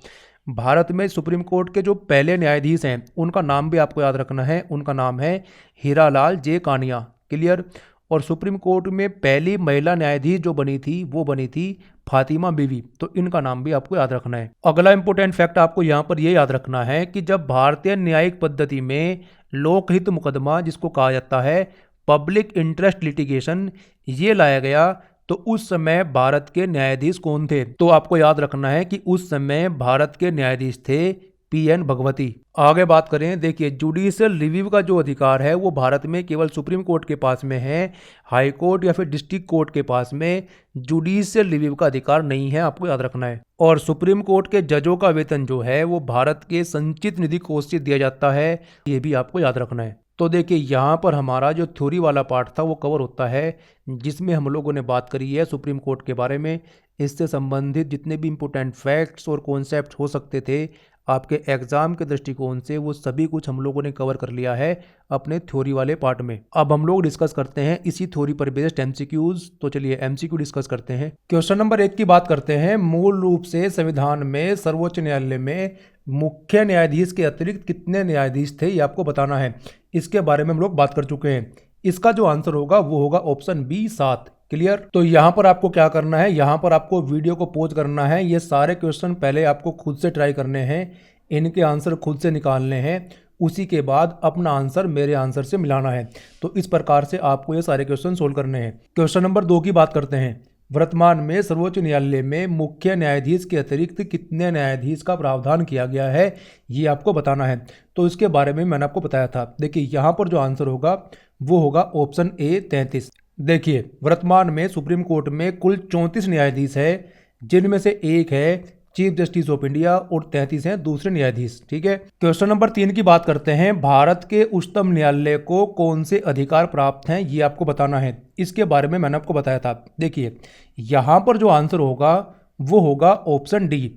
भारत में सुप्रीम कोर्ट के जो पहले न्यायाधीश हैं उनका नाम भी आपको याद रखना है, उनका नाम है हीरालाल जे कानिया। क्लियर। और सुप्रीम कोर्ट में पहली महिला न्यायाधीश जो बनी थी वो बनी थी फातिमा बीवी, तो इनका नाम भी आपको याद रखना है। अगला इंपॉर्टेंट फैक्ट आपको यहाँ पर यह याद रखना है कि जब भारतीय न्यायिक पद्धति में लोकहित मुकदमा, जिसको कहा जाता है पब्लिक इंटरेस्ट लिटिगेशन, ये लाया गया, तो उस समय भारत के न्यायाधीश कौन थे, तो आपको याद रखना है कि उस समय भारत के न्यायाधीश थे पीएन भगवती। आगे बात करें, देखिए जुडिशियल रिव्यू का जो अधिकार है वो भारत में केवल सुप्रीम कोर्ट के पास में है, हाई कोर्ट या फिर डिस्ट्रिक्ट कोर्ट के पास में जुडिशियल रिव्यू का अधिकार नहीं है, आपको याद रखना है। और सुप्रीम कोर्ट के जजों का वेतन जो है वो भारत के संचित निधि कोष से दिया जाता है, ये भी आपको याद रखना है। तो देखिए यहाँ पर हमारा जो थ्योरी वाला पार्ट था वो कवर होता है, जिसमें हम लोगों ने बात करी है सुप्रीम कोर्ट के बारे में। इससे संबंधित जितने भी इंपॉर्टेंट फैक्ट्स और कॉन्सेप्ट हो सकते थे आपके एग्जाम के दृष्टिकोण से, वो सभी कुछ हम लोगों ने कवर कर लिया है अपने थ्योरी वाले पार्ट में। अब हम लोग डिस्कस करते हैं इसी थ्योरी पर बेस्ड एमसीक्यूज। तो चलिए एमसीक्यू डिस्कस करते हैं। क्वेश्चन नंबर 1 की बात करते हैं। मूल रूप से संविधान में सर्वोच्च न्यायालय में मुख्य न्यायाधीश के अतिरिक्त कितने न्यायाधीश थे ये आपको बताना है। इसके बारे में हम लोग बात कर चुके हैं। इसका जो आंसर होगा वो होगा ऑप्शन बी 7। क्लियर। तो यहाँ पर आपको क्या करना है, यहाँ पर आपको वीडियो को पॉज करना है, ये सारे क्वेश्चन पहले आपको खुद से ट्राई करने हैं, इनके आंसर खुद से निकालने हैं, उसी के बाद अपना आंसर मेरे आंसर से मिलाना है। तो इस प्रकार से आपको ये सारे क्वेश्चन सोल्व करने हैं। क्वेश्चन नंबर 2 की बात करते हैं। वर्तमान में सर्वोच्च न्यायालय में मुख्य न्यायाधीश के अतिरिक्त कितने न्यायाधीश का प्रावधान किया गया है, ये आपको बताना है। तो इसके बारे में मैंने आपको बताया था। देखिए यहाँ पर जो आंसर होगा वो होगा ऑप्शन ए 33। देखिए वर्तमान में सुप्रीम कोर्ट में कुल 34 न्यायाधीश है, जिनमें से एक है चीफ जस्टिस ऑफ इंडिया और 33 हैं दूसरे न्यायाधीश। ठीक है, क्वेश्चन नंबर 3 की बात करते हैं। भारत के उच्चतम न्यायालय को कौन से अधिकार प्राप्त हैं, ये आपको बताना है। इसके बारे में मैंने आपको बताया था। देखिए यहाँ पर जो आंसर होगा वो होगा ऑप्शन डी।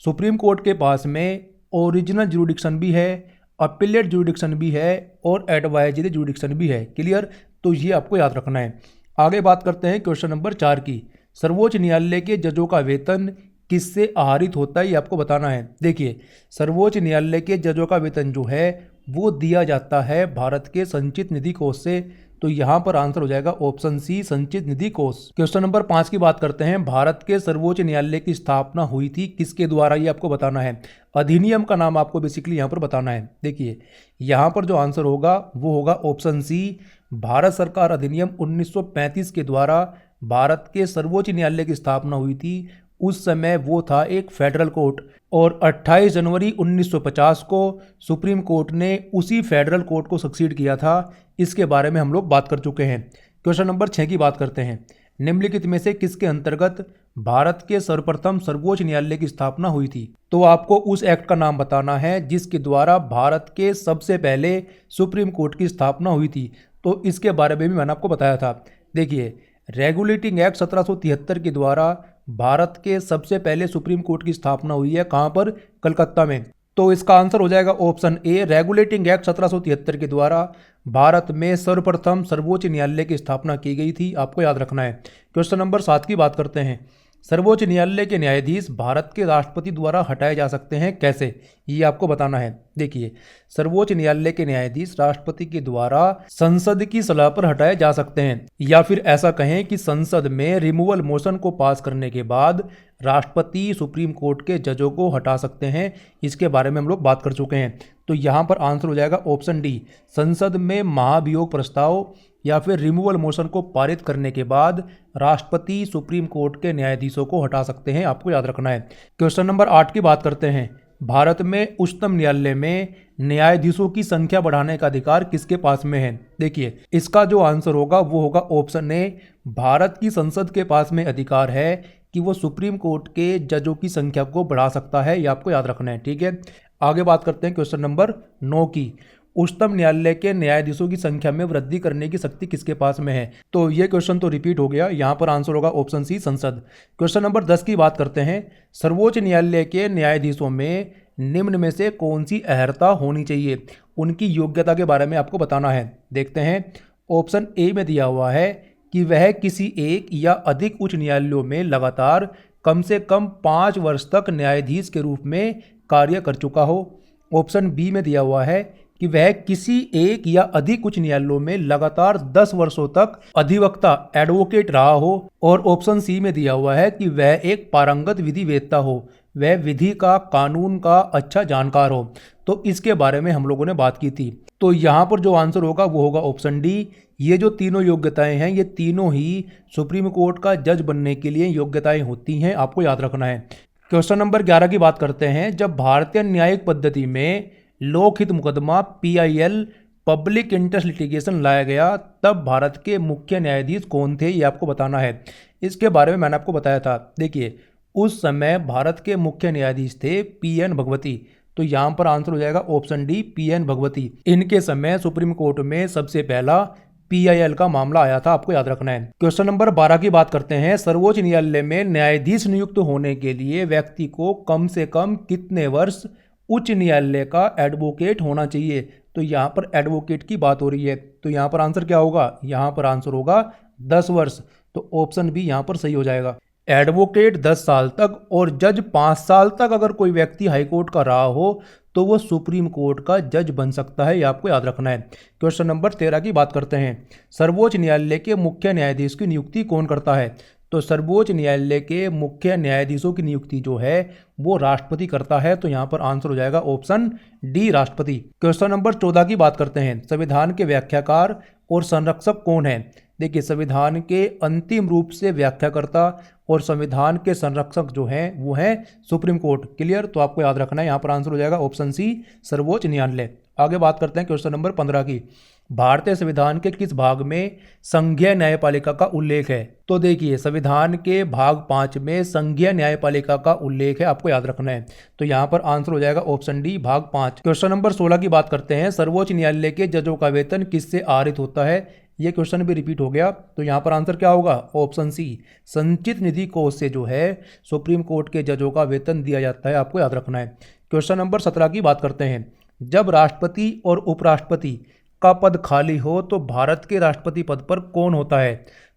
सुप्रीम कोर्ट के पास में ओरिजिनल ज्यूरिडिक्शन भी है, अपीलेट ज्यूरिडिक्शन भी है और एडवाइजरी ज्यूरिडिक्शन भी है। क्लियर, तो ये आपको याद रखना है। आगे बात करते हैं क्वेश्चन नंबर 4 की। सर्वोच्च न्यायालय के जजों का वेतन किससे आहरित होता है, ये आपको बताना है। देखिए सर्वोच्च न्यायालय के जजों का वेतन जो है वो दिया जाता है भारत के संचित निधि कोष से। तो यहाँ पर आंसर हो जाएगा ऑप्शन सी, संचित निधि कोष। क्वेश्चन नंबर 5 की बात करते हैं। भारत के सर्वोच्च न्यायालय की स्थापना हुई थी किसके द्वारा, ये आपको बताना है। अधिनियम का नाम आपको बेसिकली यहाँ पर बताना है। देखिए यहाँ पर जो आंसर होगा वो होगा ऑप्शन सी, भारत सरकार अधिनियम 1935 के द्वारा भारत के सर्वोच्च न्यायालय की स्थापना हुई थी। उस समय वो था एक फेडरल कोर्ट और 28 जनवरी 1950 को सुप्रीम कोर्ट ने उसी फेडरल कोर्ट को सक्सीड किया था। इसके बारे में हम लोग बात कर चुके हैं। क्वेश्चन नंबर 6 की बात करते हैं। निम्नलिखित में से किसके अंतर्गत भारत के सर्वप्रथम सर्वोच्च न्यायालय की स्थापना हुई थी। तो आपको उस एक्ट का नाम बताना है जिसके द्वारा भारत के सबसे पहले सुप्रीम कोर्ट की स्थापना हुई थी। तो इसके बारे में भी मैंने आपको बताया था। देखिए रेगुलेटिंग एक्ट 1773 के द्वारा भारत के सबसे पहले सुप्रीम कोर्ट की स्थापना हुई है। कहाँ पर, कलकत्ता में। तो इसका आंसर हो जाएगा ऑप्शन ए, रेगुलेटिंग एक्ट 1773 के द्वारा भारत में सर्वप्रथम सर्वोच्च न्यायालय की स्थापना की गई थी। आपको याद रखना है। क्वेश्चन नंबर 7 की बात करते हैं। सर्वोच्च न्यायालय के न्यायाधीश भारत के राष्ट्रपति द्वारा हटाए जा सकते हैं कैसे, ये आपको बताना है। देखिए सर्वोच्च न्यायालय के न्यायाधीश राष्ट्रपति के द्वारा संसद की सलाह पर हटाए जा सकते हैं, या फिर ऐसा कहें कि संसद में रिमूवल मोशन को पास करने के बाद राष्ट्रपति सुप्रीम कोर्ट के जजों को हटा सकते हैं। इसके बारे में हम लोग बात कर चुके हैं। तो यहाँ पर आंसर हो जाएगा ऑप्शन डी, संसद में महाभियोग प्रस्ताव या फिर रिमूवल मोशन को पारित करने के बाद राष्ट्रपति सुप्रीम कोर्ट के न्यायाधीशों को हटा सकते हैं। आपको याद रखना है। क्वेश्चन नंबर 8 की बात करते हैं। भारत में उच्चतम न्यायालय में न्यायाधीशों की संख्या बढ़ाने का अधिकार किसके पास में है। देखिए इसका जो आंसर होगा वो होगा ऑप्शन ए, भारत की संसद के पास में अधिकार है कि वो सुप्रीम कोर्ट के जजों की संख्या को बढ़ा सकता है। ये आपको याद रखना है। ठीक है, आगे बात करते हैं क्वेश्चन नंबर 9 की। उच्चतम न्यायालय के न्यायाधीशों की संख्या में वृद्धि करने की शक्ति किसके पास में है। तो ये क्वेश्चन तो रिपीट हो गया। यहाँ पर आंसर होगा ऑप्शन सी, संसद। क्वेश्चन नंबर 10 की बात करते हैं। सर्वोच्च न्यायालय के न्यायाधीशों में निम्न में से कौन सी अर्हता होनी चाहिए, उनकी योग्यता के बारे में आपको बताना है। देखते हैं, ऑप्शन ए में दिया हुआ है कि वह किसी एक या अधिक उच्च न्यायालयों में लगातार कम से कम 5 वर्ष तक न्यायाधीश के रूप में कार्य कर चुका हो। ऑप्शन बी में दिया हुआ है कि वह किसी एक या अधिक उच्च न्यायालयों में लगातार 10 वर्षों तक अधिवक्ता एडवोकेट रहा हो। और ऑप्शन सी में दिया हुआ है कि वह एक पारंगत विधि वेत्ता हो, वह विधि का, कानून का अच्छा जानकार हो। तो इसके बारे में हम लोगों ने बात की थी। तो यहाँ पर जो आंसर होगा वो होगा ऑप्शन डी। ये जो तीनों योग्यताएं हैं ये तीनों ही सुप्रीम कोर्ट का जज बनने के लिए योग्यताएं होती हैं। आपको याद रखना है। क्वेश्चन नंबर 11 की बात करते हैं। जब भारतीय न्यायिक पद्धति में लोकहित मुकदमा PIL पब्लिक इंटरेस्ट लिटिगेशन लाया गया तब भारत के मुख्य न्यायाधीश कौन थे, ये आपको बताना है। इसके बारे में मैंने आपको बताया था। देखिए उस समय भारत के मुख्य न्यायाधीश थे PN भगवती। तो यहाँ पर आंसर हो जाएगा ऑप्शन डी, PN भगवती। इनके समय सुप्रीम कोर्ट में सबसे पहला PIL का मामला आया था। आपको याद रखना है। क्वेश्चन नंबर 12 की बात करते हैं। सर्वोच्च न्यायालय में न्यायाधीश नियुक्त होने के लिए व्यक्ति को कम से कम कितने वर्ष उच्च न्यायालय का एडवोकेट होना चाहिए। तो यहाँ पर एडवोकेट की बात हो रही है। तो यहाँ पर आंसर क्या होगा, यहाँ पर आंसर होगा 10 वर्ष। तो ऑप्शन बी यहाँ पर सही हो जाएगा। एडवोकेट 10 साल तक और जज 5 साल तक अगर कोई व्यक्ति हाईकोर्ट का रहा हो तो वो सुप्रीम कोर्ट का जज बन सकता है। ये आपको याद रखना है। क्वेश्चन नंबर 13 की बात करते हैं। सर्वोच्च न्यायालय के मुख्य न्यायाधीश की नियुक्ति कौन करता है। तो सर्वोच्च न्यायालय के मुख्य न्यायाधीशों की नियुक्ति जो है वो राष्ट्रपति करता है। तो यहाँ पर आंसर हो जाएगा ऑप्शन डी, राष्ट्रपति। क्वेश्चन नंबर 14 की बात करते हैं। संविधान के व्याख्याकार और संरक्षक कौन है। देखिए, संविधान के अंतिम रूप से व्याख्याकर्ता और संविधान के संरक्षक जो हैं वो है सुप्रीम कोर्ट। क्लियर? तो आपको याद रखना है, यहाँ पर आंसर हो जाएगा ऑप्शन सी, सर्वोच्च न्यायालय। आगे बात करते हैं क्वेश्चन नंबर 15 की। भारतीय संविधान के किस भाग में संघीय न्यायपालिका का उल्लेख है? तो देखिए, संविधान के भाग 5 में संघीय न्यायपालिका का उल्लेख है, आपको याद रखना है। तो यहाँ पर आंसर हो जाएगा ऑप्शन डी, भाग 5। क्वेश्चन नंबर 16 की बात करते हैं। सर्वोच्च न्यायालय के जजों का वेतन किससे आहरित होता है? ये क्वेश्चन भी रिपीट हो गया, तो यहाँ पर आंसर क्या होगा? ऑप्शन सी, संचित निधि कोष से जो है सुप्रीम कोर्ट के जजों का वेतन दिया जाता है, आपको याद रखना है। क्वेश्चन नंबर 17 की बात करते हैं। जब राष्ट्रपति और उपराष्ट्रपति का पद खाली हो तो भारत के राष्ट्रपति पद पर कौन होता है?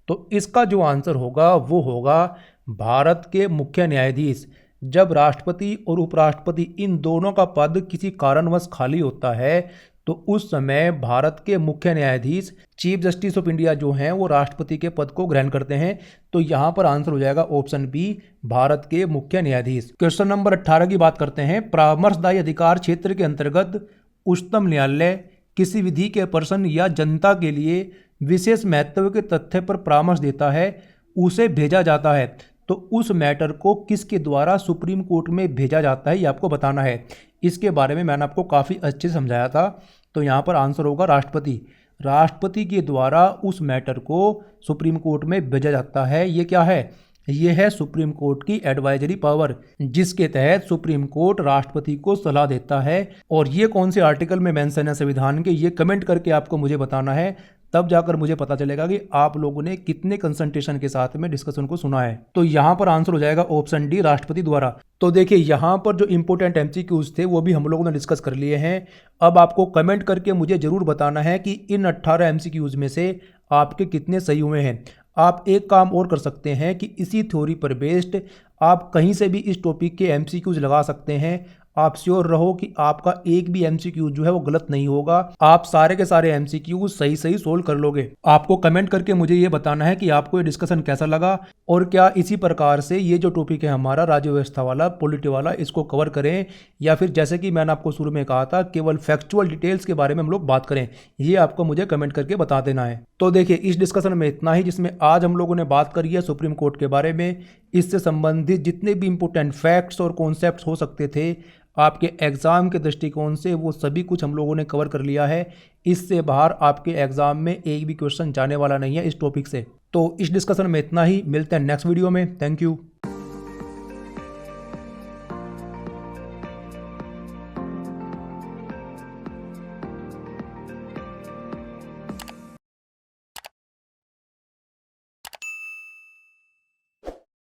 तो इसका जो आंसर होगा वो होगा भारत के मुख्य न्यायाधीश। जब राष्ट्रपति और उपराष्ट्रपति इन दोनों का पद किसी कारणवश खाली होता है तो उस समय भारत के मुख्य न्यायाधीश, चीफ जस्टिस ऑफ इंडिया जो हैं वो राष्ट्रपति के पद को ग्रहण करते हैं। तो यहाँ पर आंसर हो जाएगा ऑप्शन बी, भारत के मुख्य न्यायाधीश। क्वेश्चन नंबर 18 की बात करते हैं। परामर्शदायी अधिकार क्षेत्र के अंतर्गत उच्चतम न्यायालय किसी विधि के पर्सन या जनता के लिए विशेष महत्व के तथ्य पर परामर्श देता है, उसे भेजा जाता है। तो उस मैटर को किसके द्वारा सुप्रीम कोर्ट में भेजा जाता है, ये आपको बताना है। इसके बारे में मैंने आपको काफ़ी अच्छे से समझाया था। तो यहाँ पर आंसर होगा राष्ट्रपति। राष्ट्रपति के द्वारा उस मैटर को सुप्रीम कोर्ट में भेजा जाता है। ये क्या है? ये है सुप्रीम कोर्ट की एडवाइजरी पावर, जिसके तहत सुप्रीम कोर्ट राष्ट्रपति को सलाह देता है। और ये कौन से आर्टिकल में मेंशन है संविधान के, ये कमेंट करके आपको मुझे बताना है, तब जाकर मुझे पता चलेगा कि आप लोगों ने कितने कंसंट्रेशन के साथ में डिस्कशन को सुना है। तो यहाँ पर आंसर हो जाएगा ऑप्शन डी, राष्ट्रपति द्वारा। तो देखिए, यहाँ पर जो इंपोर्टेंट एमसीक्यूज थे वो भी हम लोगों ने डिस्कस कर लिए हैं। अब आपको कमेंट करके मुझे जरूर बताना है कि इन 18 एमसीक्यूज में से आपके कितने सही हुए हैं। आप एक काम और कर सकते हैं कि इसी थ्योरी पर बेस्ड आप कहीं से भी इस टॉपिक के एमसीक्यूज लगा सकते हैं। आप श्योर रहो कि आपका एक भी एमसीक्यू जो है वो गलत नहीं होगा, आप सारे के सारे एमसीक्यू सही सही सोल्व कर लोगे। आपको कमेंट करके मुझे ये बताना है कि आपको ये डिस्कशन कैसा लगा, और क्या इसी प्रकार से ये जो टॉपिक है हमारा राज्य व्यवस्था वाला, पॉलिटी वाला, इसको कवर करें, या फिर जैसे कि मैंने आपको शुरू में कहा था केवल फैक्चुअल डिटेल्स के बारे में हम लोग बात करें। ये आपको मुझे कमेंट करके बता देना है। तो देखिए, इस डिस्कशन में इतना ही, जिसमें आज हम लोगों ने बात करी है सुप्रीम कोर्ट के बारे में। इससे संबंधित जितने भी इंपॉर्टेंट फैक्ट्स और कॉन्सेप्ट्स हो सकते थे आपके एग्जाम के दृष्टिकोण से, वो सभी कुछ हम लोगों ने कवर कर लिया है। इससे बाहर आपके एग्जाम में एक भी क्वेश्चन जाने वाला नहीं है इस टॉपिक से। तो इस डिस्कशन में इतना ही, मिलते हैं नेक्स्ट वीडियो में। Thank you.